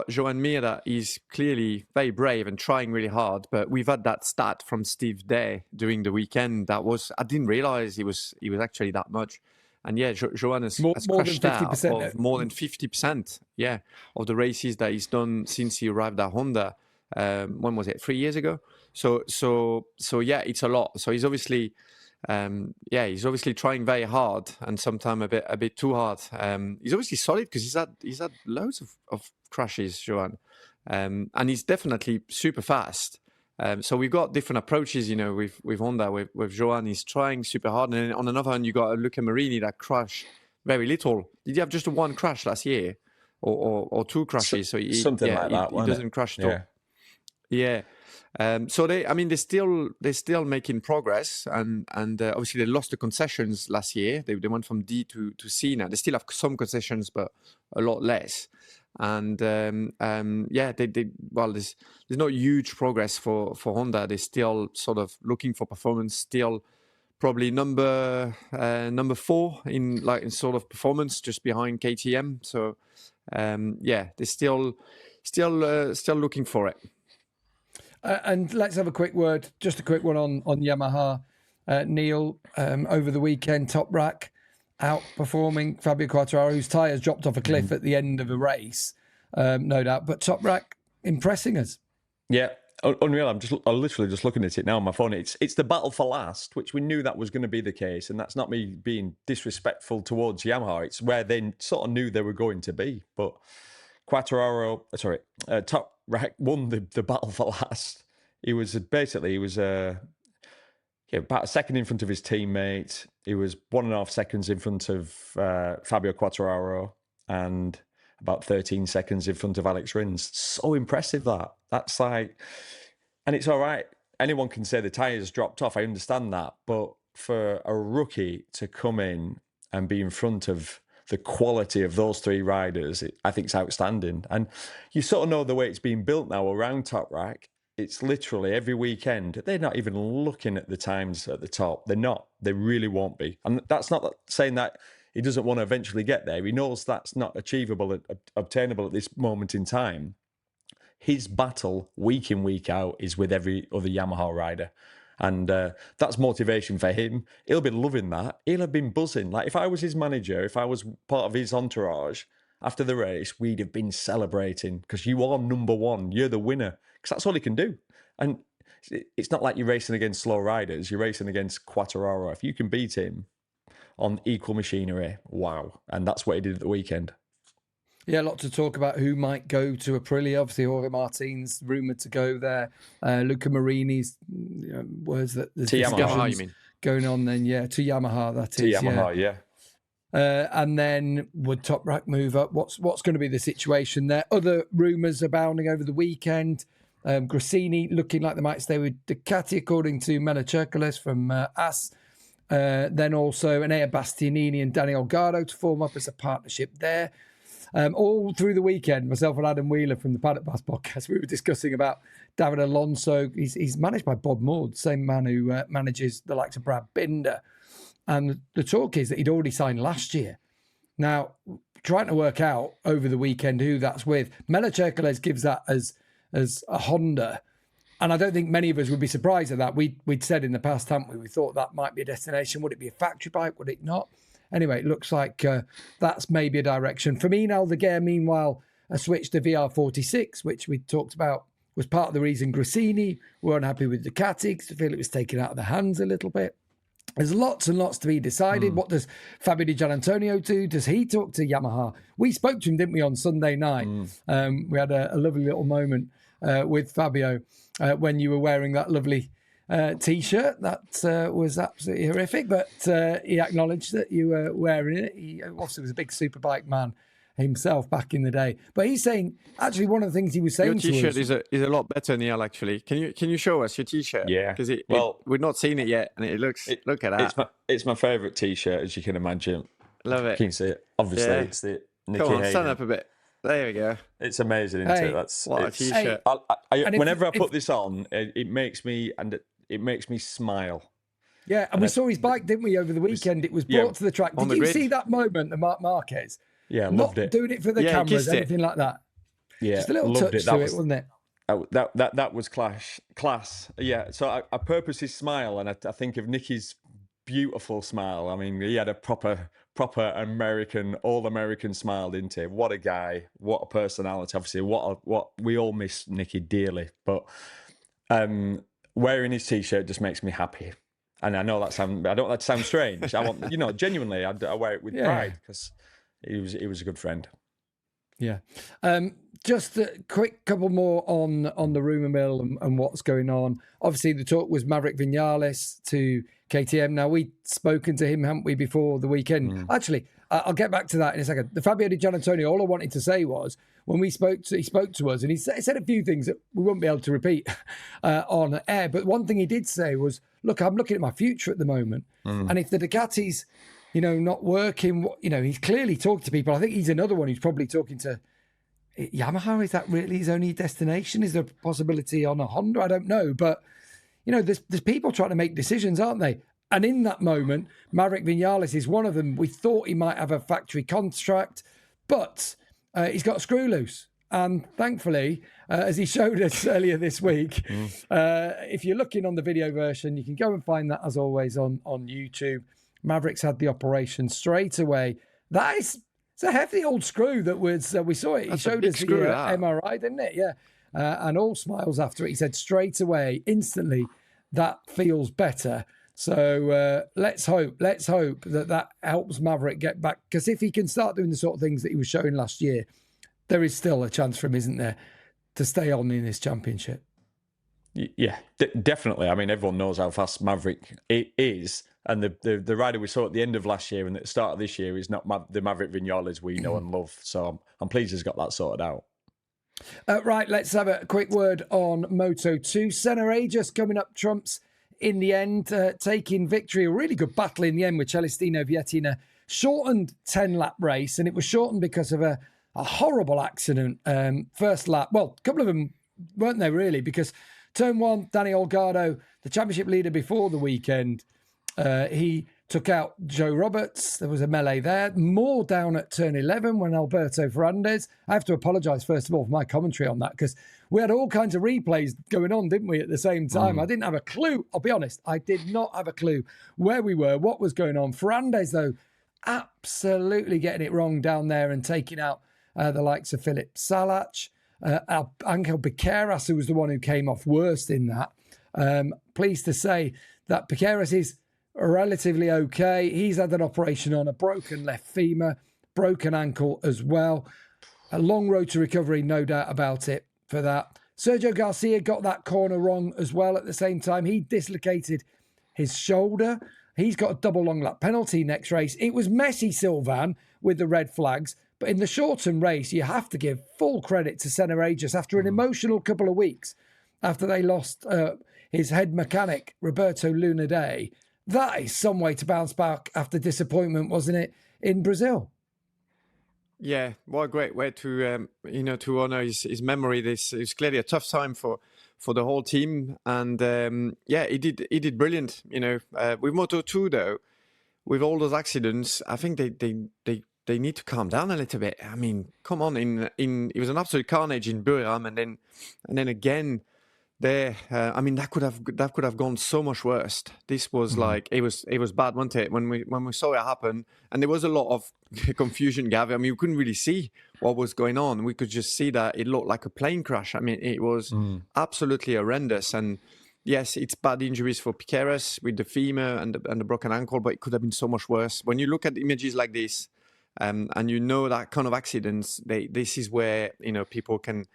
Joan Mir that is clearly very brave and trying really hard. But we've had that stat from Steve Day during the weekend I didn't realize he was actually that much. And yeah, Joan has crushed that of more than 50%. Yeah, of the races that he's done since he arrived at Honda. When was it? 3 years ago. So yeah, it's a lot. So he's obviously. He's obviously trying very hard and sometimes a bit too hard. He's obviously solid because he's had loads of crashes, Joan, and he's definitely super fast. So we've got different approaches, with Honda. With Joan, he's trying super hard, and then on another hand, you got Luca Marini that crashed very little. Did you have just one crash last year, or two crashes? So he doesn't crash at all. Yeah. So they're still making progress, and obviously they lost the concessions last year. They went from D to C now. They still have some concessions, but a lot less. And there's not huge progress for Honda. They're still sort of looking for performance. Still probably number 4 in sort of performance, just behind KTM. So they're still looking for it. And let's have a quick one on Yamaha. Neil, over the weekend, Toprak outperforming Fabio Quartararo, whose tyres dropped off a cliff at the end of a race, no doubt. But Toprak impressing us. Yeah, unreal. I'm literally just looking at it now on my phone. It's the battle for last, which we knew that was going to be the case, and that's not me being disrespectful towards Yamaha. It's where they sort of knew they were going to be, but Toprak won the battle for last. He was about a second in front of his teammate. He was 1.5 seconds in front of Fabio Quartararo and about 13 seconds in front of Alex Rins. So impressive that's like, and it's all right. Anyone can say the tyres dropped off. I understand that, but for a rookie to come in and be in front of the quality of those 3 riders, I think it's outstanding. And you sort of know the way it's being built now around Toprak. It's literally every weekend, they're not even looking at the times at the top. They're not. They really won't be. And that's not saying that he doesn't want to eventually get there. He knows that's not achievable, obtainable at this moment in time. His battle, week in, week out, is with every other Yamaha rider. And that's motivation for him. He'll be loving that. He'll have been buzzing. Like, if I was his manager, if I was part of his entourage, after the race, we'd have been celebrating because you are number 1. You're the winner. Because that's all he can do. And it's not like you're racing against slow riders. You're racing against Quartararo. If you can beat him on equal machinery, wow. And that's what he did at the weekend. Yeah, a lot to talk about who might go to Aprilia. Obviously, Jorge Martin's rumoured to go there. Luca Marini's words that there's Yamaha, you mean? Going on then, yeah, to Yamaha, that to is. Yamaha, yeah. And then would Toprak move up? What's going to be the situation there? Other rumours abounding over the weekend. Grassini looking like they might stay with Ducati, according to Mela Cherkules from AS. Then also Enea Bastianini and Daniel Gardo to form up as a partnership there. All through the weekend, myself and Adam Wheeler from the Paddock Pass podcast, we were discussing about David Alonso. He's managed by Bob Moore, the same man who manages the likes of Brad Binder. And the talk is that he'd already signed last year. Now, trying to work out over the weekend who that's with, Mela Cherkules gives that as a Honda. And I don't think many of us would be surprised at that. We'd said in the past, haven't we? We thought that might be a destination. Would it be a factory bike? Would it not? Anyway, it looks like that's maybe a direction. Famine Aldeguer, meanwhile, a switch to VR46, which we talked about, was part of the reason Grassini were unhappy with Ducati because they feel it was taken out of their hands a little bit. There's lots and lots to be decided. What does Fabio Di Giannantonio do? Does he talk to Yamaha? We spoke to him, didn't we, on Sunday night? We had a lovely little moment with Fabio when you were wearing that lovely T-shirt. That was absolutely horrific, but he acknowledged that you were wearing it. He obviously was a big Superbike man himself back in the day. But he's saying, actually, one of the things he was saying your T-shirt to us... is a lot better, Neil, actually. Can you show us your T-shirt? Yeah. Because Well, we've not seen it yet, and it looks... look at that. It's my favourite T-shirt, as you can imagine. Love it. You can see it. Obviously, Yeah. it's the Nicky Come on, Hayden. stand up a bit. There we go. It's amazing, isn't Hey, it? That's What a it's, T-shirt. whenever I put this on, it makes me smile. Yeah, and we saw his bike, didn't we, over the weekend? It was brought to the track. on Did the you grid. see that moment, the Marc Marquez? Yeah, Not loved it. doing it for the Yeah, cameras, kissed it. anything like that. Yeah, Just a little loved touch it. to it, wasn't it? That was class. Yeah. So I purposely smile, and I think of Nicky's beautiful smile. I mean, he had a proper American, all American smile, didn't he? What a guy! What a personality! Obviously, what we all miss Nicky dearly, but wearing his T-shirt just makes me happy. And I know I don't like to sound strange. I want, genuinely, I wear it with pride because he was a good friend. Yeah. Just a quick couple more on the rumour mill and what's going on. Obviously, the talk was Maverick Vinales to KTM. Now, we'd spoken to him, haven't we, before the weekend? Actually, I'll get back to that in a second. The Fabio Di Giannantonio, all I wanted to say was, when he spoke to us, and he said a few things that we won't be able to repeat on air, but one thing he did say was, look, I'm looking at my future at the moment, and if the Ducatis, not working, he's clearly talking to people. I think he's another one who's probably talking to Yamaha. Is that really his only destination? Is there a possibility on a Honda? I don't know, but there's people trying to make decisions, aren't they? And in that moment, Maverick Vinales is one of them. We thought he might have a factory contract, but he's got a screw loose. And thankfully, as he showed us earlier this week, if you're looking on the video version, you can go and find that, as always, on YouTube. Maverick's had the operation straight away. It's a hefty old screw that was, we saw it. He showed us the MRI, didn't it? Yeah. And all smiles after it. He said straight away, instantly, that feels better. So let's hope that helps Maverick get back. Because if he can start doing the sort of things that he was showing last year, there is still a chance for him, isn't there, to stay on in this championship? Yeah, definitely. I mean, everyone knows how fast Maverick is. And the rider we saw at the end of last year and at the start of this year is not the Maverick Vinales we know and love. So I'm pleased he's got that sorted out. Right, let's have a quick word on Moto2. Enea just coming up trumps in the end, taking victory. A really good battle in the end with Celestino Vietti in a shortened 10-lap race. And it was shortened because of a horrible accident. First lap, well, a couple of them weren't they really? Because turn one, Danny Olgado, the championship leader before the weekend, he took out Joe Roberts. There was a melee there. More down at turn 11 when Alberto Ferrandez. I have to apologise, first of all, for my commentary on that, because we had all kinds of replays going on, didn't we, at the same time? I didn't have a clue. I'll be honest. I did not have a clue where we were, what was going on. Ferrandez, though, absolutely getting it wrong down there and taking out the likes of Philip Salach. Angel Piqueras, who was the one who came off worst in that. Pleased to say that Piqueras is relatively okay. He's had an operation on a broken left femur, broken ankle as well. A long road to recovery, no doubt about it for that. Sergio Garcia got that corner wrong as well at the same time. He dislocated his shoulder. He's got a double long lap penalty next race. It was messy, Sylvain, with the red flags. But in the shortened race, you have to give full credit to Enea just after an emotional couple of weeks after they lost his head mechanic, Roberto Lunardi. That is some way to bounce back after disappointment, wasn't it, in Brazil? Yeah, what a great way to to honour his memory. This is clearly a tough time for the whole team, and he did brilliant. With Moto2 though, with all those accidents, I think they need to calm down a little bit. I mean, come on, it was an absolute carnage in Buriram, and then again. There, that could have gone so much worse. This was like it was bad, wasn't it? When we saw it happen, and there was a lot of confusion, Gavin. I mean, you couldn't really see what was going on. We could just see that it looked like a plane crash. I mean, it was absolutely horrendous. And yes, it's bad injuries for Piqueras with the femur and the broken ankle, but it could have been so much worse. When you look at images like this, and you know that kind of accidents, this is where people can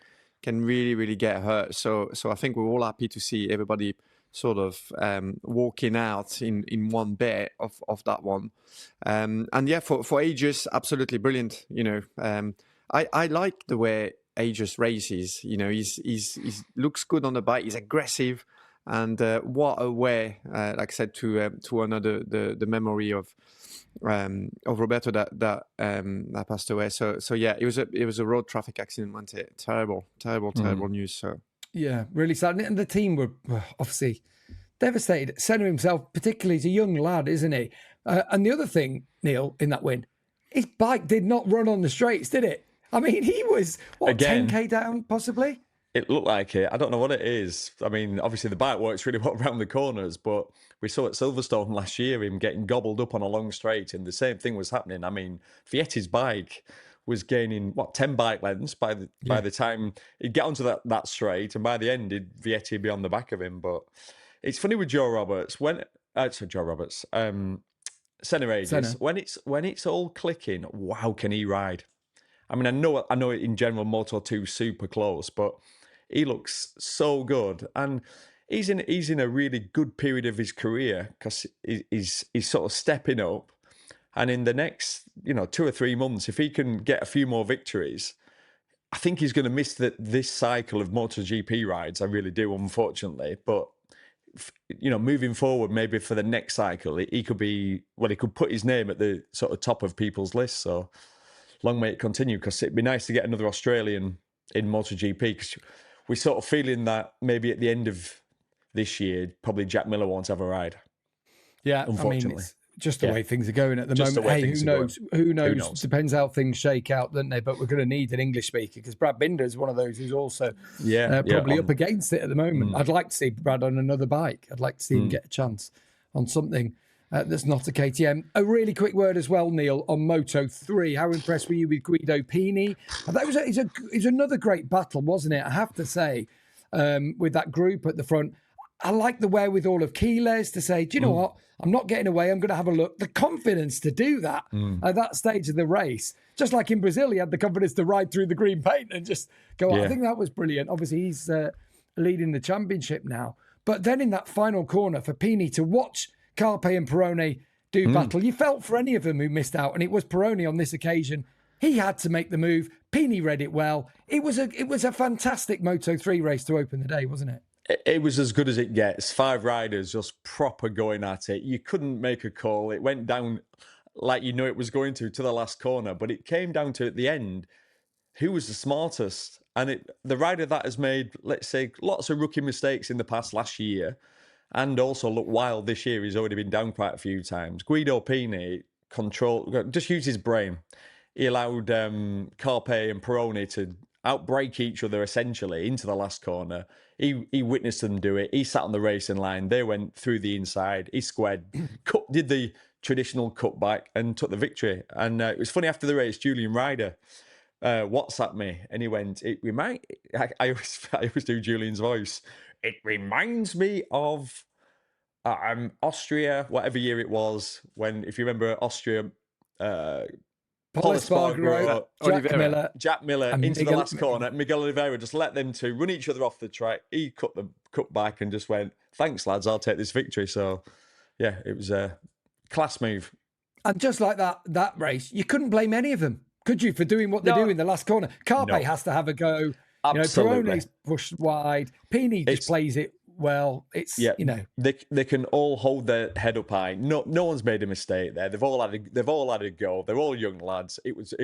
really get hurt. So I think we're all happy to see everybody sort of walking out in one bit of that one. And yeah, for Aegis, absolutely brilliant. I like the way Aegis races. He's looks good on the bike. He's aggressive, and what a way, like I said, to honor the memory of Roberto that passed away. So yeah, it was a road traffic accident, wasn't it? Terrible news. So yeah, really sad. And the team were obviously devastated. Senna himself, particularly, is a young lad, isn't he? And the other thing, Neil, in that win, his bike did not run on the straights, did it? I mean, he was, Again, 10k down, possibly? It looked like it. I don't know what it is. I mean, obviously the bike works really well around the corners, but we saw at Silverstone last year him getting gobbled up on a long straight, and the same thing was happening. I mean, Vietti's bike was gaining 10 bike lengths by the time he'd get onto that straight, and by the end, Vietti be on the back of him. But it's funny with Senna Aegis, when it's all clicking, wow, can he ride? I mean, I know in general Moto2 super close, but he looks so good, and he's in a really good period of his career because he's sort of stepping up, and in the next 2 or 3 months, if he can get a few more victories, I think he's going to miss this cycle of MotoGP rides. I really do, unfortunately, but moving forward, maybe for the next cycle, he could put his name at the sort of top of people's list. So long may it continue, because it'd be nice to get another Australian in MotoGP, because we're sort of feeling that maybe at the end of this year, probably Jack Miller won't have a ride. Yeah, unfortunately. I mean, it's just the way things are going at the Just moment. the way Hey, things who are knows? Who knows? Depends how things shake out, don't they? But we're going to need an English speaker, because Brad Binder is one of those who's also probably up against it at the moment. I'd like to see Brad on another bike. I'd like to see him get a chance on something that's not a KTM. A really quick word as well, Neil, on Moto3. How impressed were you with Guido Pini? That was another great battle, wasn't it? I have to say, with that group at the front. I like the wherewithal of Quiles to say, do you know what? I'm not getting away. I'm going to have a look. The confidence to do that at that stage of the race. Just like in Brazil, he had the confidence to ride through the green paint and just go on. I think that was brilliant. Obviously, he's leading the championship now. But then in that final corner for Pini to watch Carpe and Peroni do battle, you felt for any of them who missed out. And it was Peroni on this occasion. He had to make the move. Pini read it well. It was a fantastic Moto3 race to open the day, wasn't it? It was as good as it gets. 5 riders just proper going at it. You couldn't make a call. It went down like it was going to the last corner, but it came down to, at the end, who was the smartest. And the rider that has made, let's say, lots of rookie mistakes in the past last year, and also looked wild this year, he's already been down quite a few times. Guido Pini just used his brain. He allowed Carpe and Peroni to outbrake each other essentially into the last corner. He witnessed them do it. He sat on the racing line. They went through the inside. He squared, did the traditional cutback, and took the victory. And it was funny, after the race, Julian Ryder WhatsApped me, and he went, I always do Julian's voice. It reminds me of Austria, whatever year it was, when, if you remember Austria, Paul Espargaro, Jack Miller into the last corner. Miguel Oliveira just let them two run each other off the track. He cut back and just went, "Thanks, lads, I'll take this victory." So, yeah, it was a class move. And just like that race, you couldn't blame any of them, could you, for doing what they do in the last corner? Carpe has to have a go. Absolutely. Peroni's pushed wide. Pini just plays it well. It's they can all hold their head up high. No one's made a mistake there. They've all had a go. They're all young lads. It was.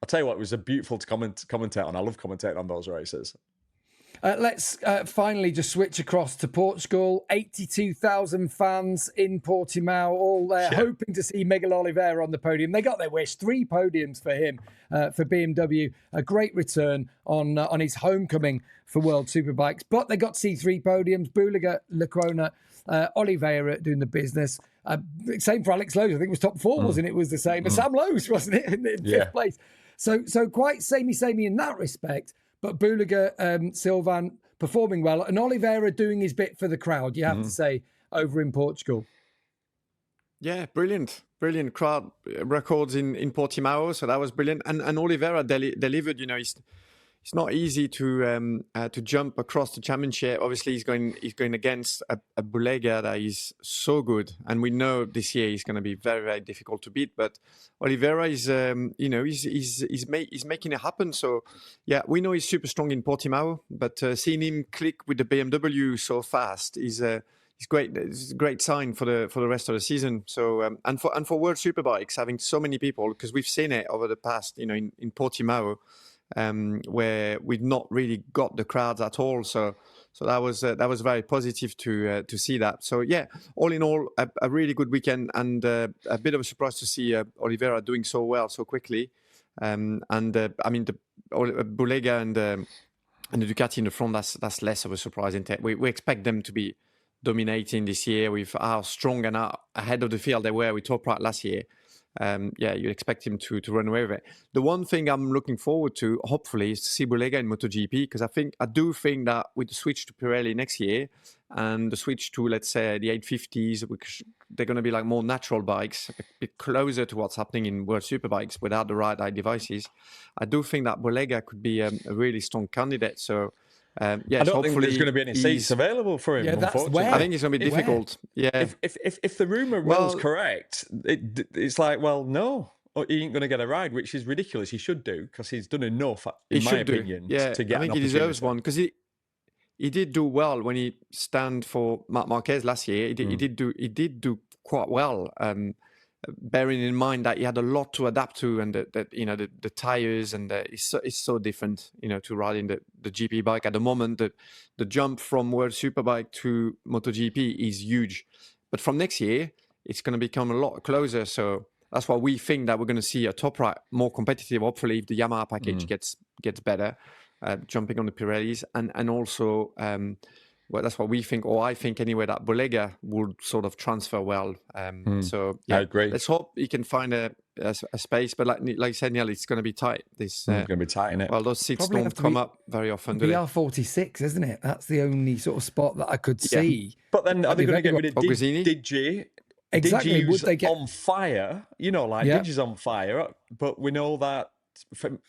I'll tell you what, it was a beautiful to commentate on. I love commentating on those races. Let's finally just switch across to Portugal. 82,000 fans in Portimao, all there hoping to see Miguel Oliveira on the podium. They got their wish. 3 podiums for him, for BMW. A great return on his homecoming for World Superbikes. But they got to see 3 podiums. Bulega, Lecona, Oliveira doing the business. Same for Alex Lowe's. I think it was top 4, wasn't it? It was the same. And Sam Lowe's, wasn't it, in 5th place? So quite samey in that respect. But Bulega, Sylvain, performing well, and Oliveira doing his bit for the crowd, you have to say, over in Portugal. Yeah, brilliant crowd records in Portimao, so that was brilliant. And Oliveira delivered. You know, it's not easy to jump across the championship. Obviously, he's going against a Bulega that is so good, and we know this year he's going to be very, very difficult to beat. But Oliveira is, he's making it happen. So yeah, we know he's super strong in Portimao, but seeing him click with the BMW so fast is great. It's a great sign for the rest of the season. So and for World Superbikes, having so many people, because we've seen it over the past, in Portimao. Where we've not really got the crowds at all, so that was very positive to see that. So yeah, all in all, a really good weekend, and a bit of a surprise to see Oliveira doing so well so quickly. I mean, the Bulega and the Ducati in the front, that's less of a surprise. We expect them to be dominating this year with how strong and how ahead of the field they were with Toprak last year. You expect him to run away with it. The one thing I'm looking forward to, hopefully, is to see Bulega in MotoGP, because I do think that with the switch to Pirelli next year and the switch to, let's say, the 850s, which they're going to be like more natural bikes, a bit closer to what's happening in World Superbikes without the ride-eye devices. I do think that Bulega could be a really strong candidate. So. I don't think there's going to be any seats available for him. Unfortunately, I think it's going to be difficult. Yeah, if the rumor was correct, it's like, well, no, he ain't going to get a ride, which is ridiculous. He should do, because he's done enough, in my opinion, to get. I think he deserves one, because he did do well when he stand for Marc Marquez last year. He did do quite well. Bearing in mind that he had a lot to adapt to, and the tires, and it's so different, to riding the GP bike at the moment. The jump from World Superbike to MotoGP is huge, but from next year it's going to become a lot closer. So that's why we think that we're going to see a Toprak more competitive. Hopefully, if the Yamaha package gets better, jumping on the Pirellis, and also. Well, that's what we think, or I think anyway, that Bulega would sort of transfer well. So yeah, I agree. Let's hope he can find a space. But like you said, Neil, it's going to be tight. It's going to be tight, innit? Well, those seats don't come up very often, do they? VR46, isn't it? That's the only sort of spot that I could see. But then are they going to get rid of Digi? Exactly. Would they get on fire? Digi's on fire. But we know that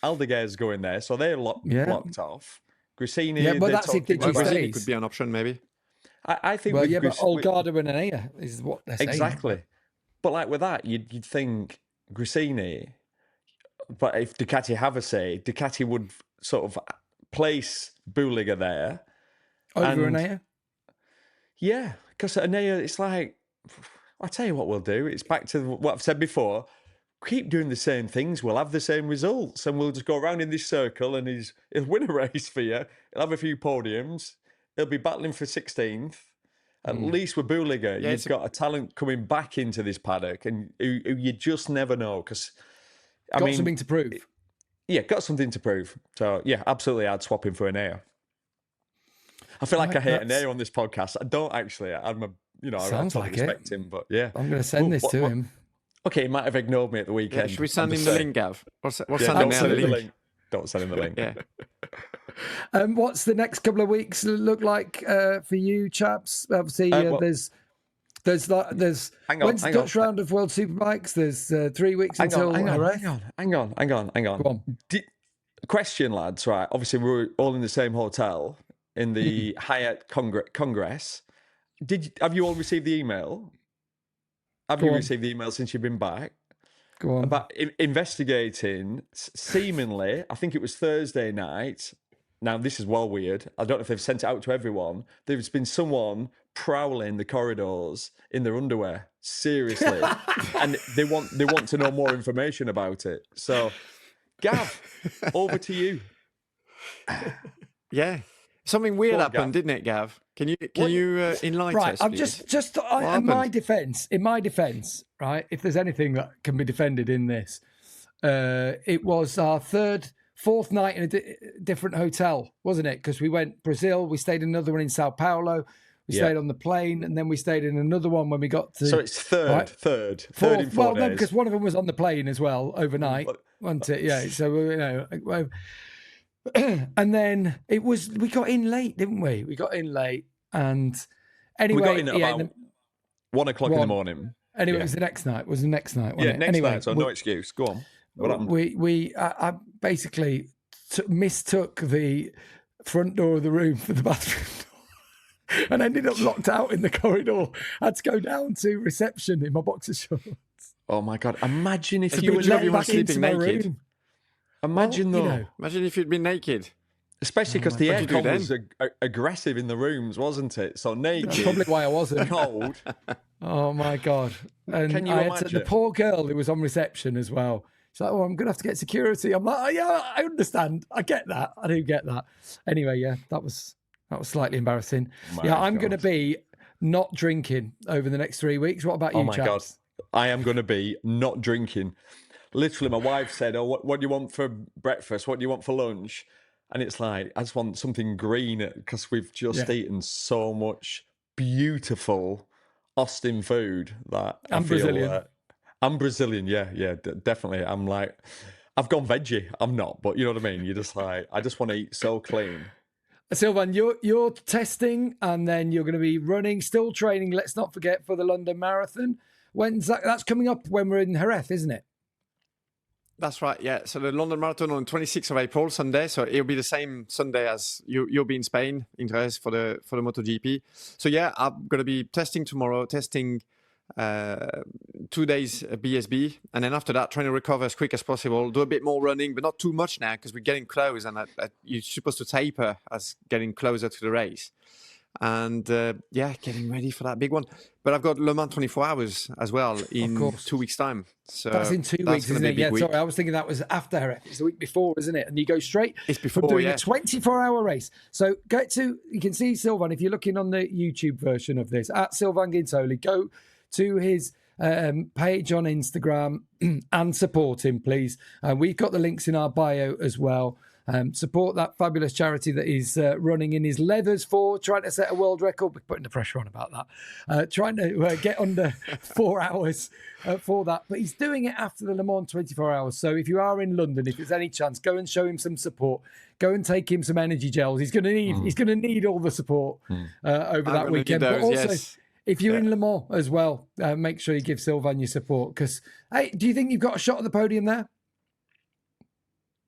Aldeguer's going there, so they're blocked off. Gresini, but that's if Digi stays. Could be an option, maybe. I think. Well, but Olgado and Enea is what they're saying. Exactly. But like with that, you'd think Gresini. But if Ducati have a say, Ducati would sort of place Bulega there over Enea. Yeah, because Enea, it's like, I tell you what we'll do. It's back to what I've said before. Keep doing the same things, we'll have the same results, and we'll just go around in this circle, and he'll win a race for you. He'll have a few podiums. He'll be battling for 16th. At least with Bulega, you've got a talent coming back into this paddock, and who you just never know, because got something to prove. Yeah, got something to prove. So yeah, absolutely, I'd swap him for Enea. I feel like I hate Enea on this podcast. I don't actually. I totally respect him, but yeah, I'm going to send this to him. Okay, he might have ignored me at the weekend. Should we send him the link, Gav? Don't send him the link. Don't send him the link. Yeah. What's the next couple of weeks look like for you, chaps? Obviously, there's when's the Dutch round of World Superbikes? There's 3 weeks until. Hang on. Go on. Question, lads. Right. Obviously, we're all in the same hotel in the Hyatt Congress. Have you all received the email? Have you received the email since you've been back? Go on. About investigating, seemingly, I think it was Thursday night. Now, this is well weird. I don't know if they've sent it out to everyone. There's been someone prowling the corridors in their underwear. Seriously. And they want to know more information about it. So, Gav, over to you. Yeah. Something weird happened, didn't it, Gav? Can you enlighten us? I'm just in my defence, right? If there's anything that can be defended in this, it was our fourth night in a different hotel, wasn't it? Because we went Brazil, we stayed in another one in Sao Paulo, we stayed on the plane, and then we stayed in another one when we got to. So it's third in 4 days. Well, no, because one of them was on the plane as well overnight, wasn't it? Yeah. So And then we got in late, didn't we? We got in late, and anyway, We got in at about 1 o'clock in the morning. Anyway, it was the next night. Wasn't it? Yeah, next night. So no excuse. Go on. What happened? I basically mistook the front door of the room for the bathroom door, and ended up locked out in the corridor. I had to go down to reception in my boxer shorts. Oh my God! Imagine if you were sleeping naked. Room. Imagine though. You know, imagine if you'd been naked. Especially because the aircon was aggressive in the rooms, wasn't it? So naked. That's probably why I wasn't. Cold. Oh my God. And Can you imagine? The poor girl who was on reception as well. She's like, oh, I'm going to have to get security. I'm like, oh, yeah, I understand. I get that. I do get that. Anyway, yeah, that was slightly embarrassing. I'm going to be not drinking over the next 3 weeks. What about you, chaps? God. I am going to be not drinking. Literally, my wife said, oh, what do you want for breakfast? What do you want for lunch? And it's like, I just want something green because we've just eaten so much beautiful Austin food that I'm Brazilian. I'm Brazilian, yeah, definitely. I'm like, I've gone veggie. I'm not, but you know what I mean? You're just like, I just want to eat so clean. Sylvain, you're testing and then you're going to be running, still training, let's not forget, for the London Marathon. When's that? That's coming up when we're in Jerez, isn't it? That's right, yeah. So the London Marathon on 26th of April, Sunday. So it'll be the same Sunday as you'll be in Spain, in Jerez for the MotoGP. So yeah, I'm going to be testing tomorrow, testing 2 days BSB. And then after that, trying to recover as quick as possible, do a bit more running, but not too much now because we're getting close and you're supposed to taper as getting closer to the race. And getting ready for that big one. But I've got Le Mans 24 hours as well in 2 weeks' time. So that's in 2 weeks, isn't it? Yeah, sorry, I was thinking that was after Jerez. It's the week before, isn't it? And you go straight from doing a 24-hour race. So you can see Sylvain, if you're looking on the YouTube version of this, at Sylvain Guintoli, go to his page on Instagram and support him, please. We've got the links in our bio as well. Support that fabulous charity that he's running in his leathers for, trying to set a world record. We're putting the pressure on about that. Trying to get under 4 hours for that. But he's doing it after the Le Mans 24 hours. So if you are in London, if there's any chance, go and show him some support. Go and take him some energy gels. He's going to need all the support over that weekend. But also, if you're in Le Mans as well, make sure you give Sylvain your support. Because, hey, do you think you've got a shot at the podium there?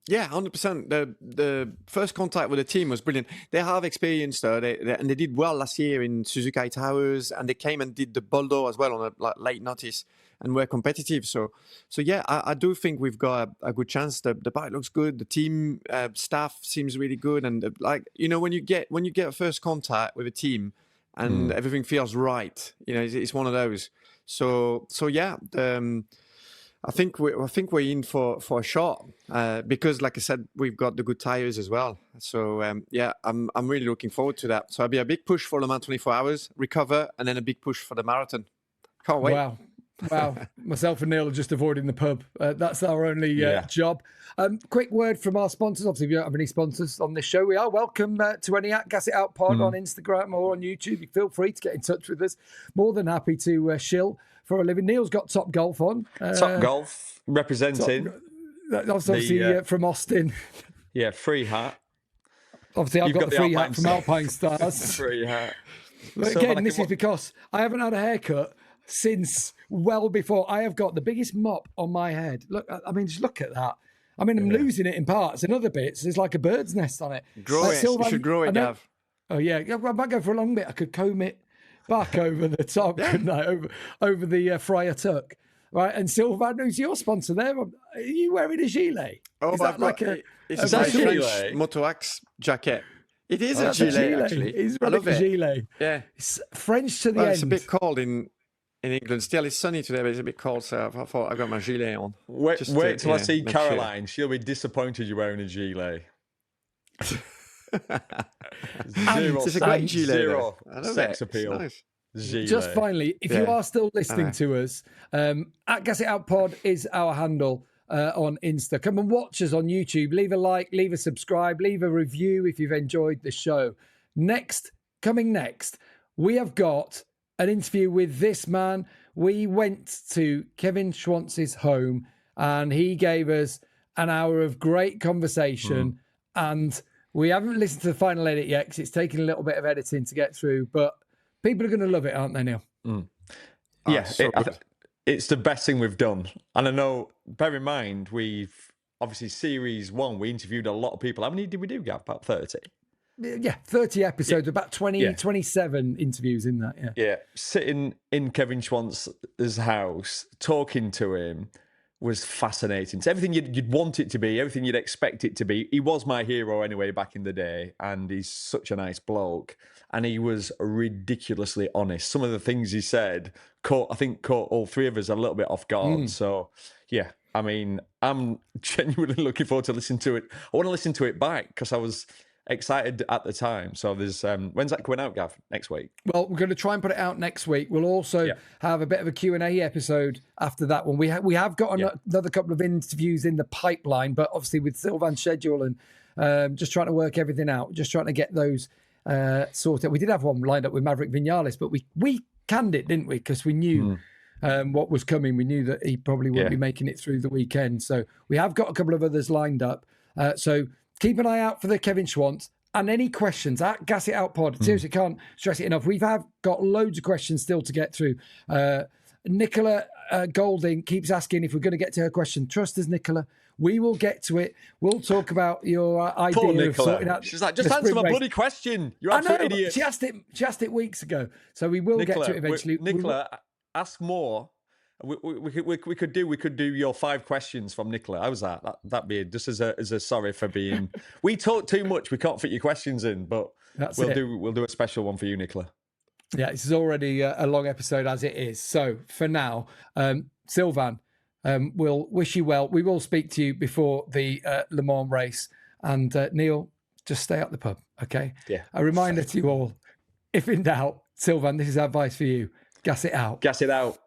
Yeah, 100%. The first contact with the team was brilliant. They have experience though, and they did well last year in Suzuka Towers, and they came and did the Boldo as well on a late notice, and were competitive. So yeah, I do think we've got a good chance. The bike looks good. The team staff seems really good, and when you get a first contact with a team, and everything feels right, it's one of those. So yeah. I think we're in for a shot because, like I said, we've got the good tires as well. So I'm really looking forward to that. So it'll be a big push for Le Mans 24 hours, recover, and then a big push for the marathon. Can't wait. Wow. Myself and Neil are just avoiding the pub. That's our only job. Quick word from our sponsors. Obviously, if you don't have any sponsors on this show, we are welcome to Enea, Gas It Out Pod on Instagram or on YouTube. You feel free to get in touch with us. More than happy to shill for a living. Neil's got Top Golf on. Top Golf representing. That's obviously from Austin. Yeah, free hat. Obviously, I've got the free hat from Alpine Stars. Free hat. But again, this is because I haven't had a haircut since well before. I have got the biggest mop on my head. Look, I mean, just look at that. I mean, I'm losing it in parts. In other bits, there's like a bird's nest on it. Grow it. You should grow it, Gav. Oh, yeah. I might go for a long bit. I could comb it back over the top, couldn't I? Over the Friar Tuck. Right, and Sylvain, who's your sponsor there? Are you wearing a gilet? Oh, is that like a French Moto X jacket? It is a gilet, actually. He's running a gilet. Yeah. It's French to the end. It's a bit cold in England. Still, it's sunny today, but it's a bit cold, so I thought I got my gilet on. Wait till I see Caroline. She'll be disappointed you're wearing a gilet. Zero sex appeal. Nice. Just finally, if you are still listening to us, at Gas It Out Pod is our handle on Insta. Come and watch us on YouTube. Leave a like, leave a subscribe, leave a review if you've enjoyed the show. Coming next, we have got an interview with this man. We went to Kevin Schwantz's home and he gave us an hour of great conversation. and we haven't listened to the final edit yet because it's taking a little bit of editing to get through. But people are going to love it, aren't they, Neil? Yeah, so good. it's the best thing we've done. And I know, bear in mind, we've obviously Series 1, we interviewed a lot of people. How many did we do, Gav? About 30? Yeah, 30 episodes, about 27 interviews in that. Yeah, sitting in Kevin Schwantz's house, talking to him was fascinating. It's everything you'd want it to be, everything you'd expect it to be. He was my hero anyway back in the day, and he's such a nice bloke. And he was ridiculously honest. Some of the things he said caught all three of us a little bit off guard. So, yeah, I mean, I'm genuinely looking forward to listening to it. I want to listen to it back because I was excited at the time. So there's when's that coming out, Gav? Next week? Well, we're going to try and put it out next week. We'll also have a bit of a Q&A episode after that one. We have got another couple of interviews in the pipeline, but obviously with Sylvain's schedule and just trying to work everything out, just trying to get those sorted. We did have one lined up with Maverick Vinales, but we canned it, didn't we? Because we knew what was coming. We knew that he probably wouldn't be making it through the weekend. So we have got a couple of others lined up. So keep an eye out for the Kevin Schwantz, and any questions at Gas It Out Pod. Seriously, can't stress it enough. We've got loads of questions still to get through. Nicola Golding keeps asking if we're going to get to her question. Trust us, Nicola. We will get to it. We'll talk about your idea Poor of Nicola. sorting out. She's like, just answer my bloody question. You absolute idiot. She asked it weeks ago, so we will get to it eventually. Nicola, ask more. We could do your 5 questions from Nicola. How's that? That'd be just as a sorry for being. We talk too much. We can't fit your questions in, but we'll do a special one for you, Nicola. Yeah, this is already a long episode as it is. So for now, Sylvain, we'll wish you well. We will speak to you before the Le Mans race, and Neil, just stay at the pub, okay? Yeah. A reminder to you all: if in doubt, Sylvain, this is advice for you: gas it out. Gas it out.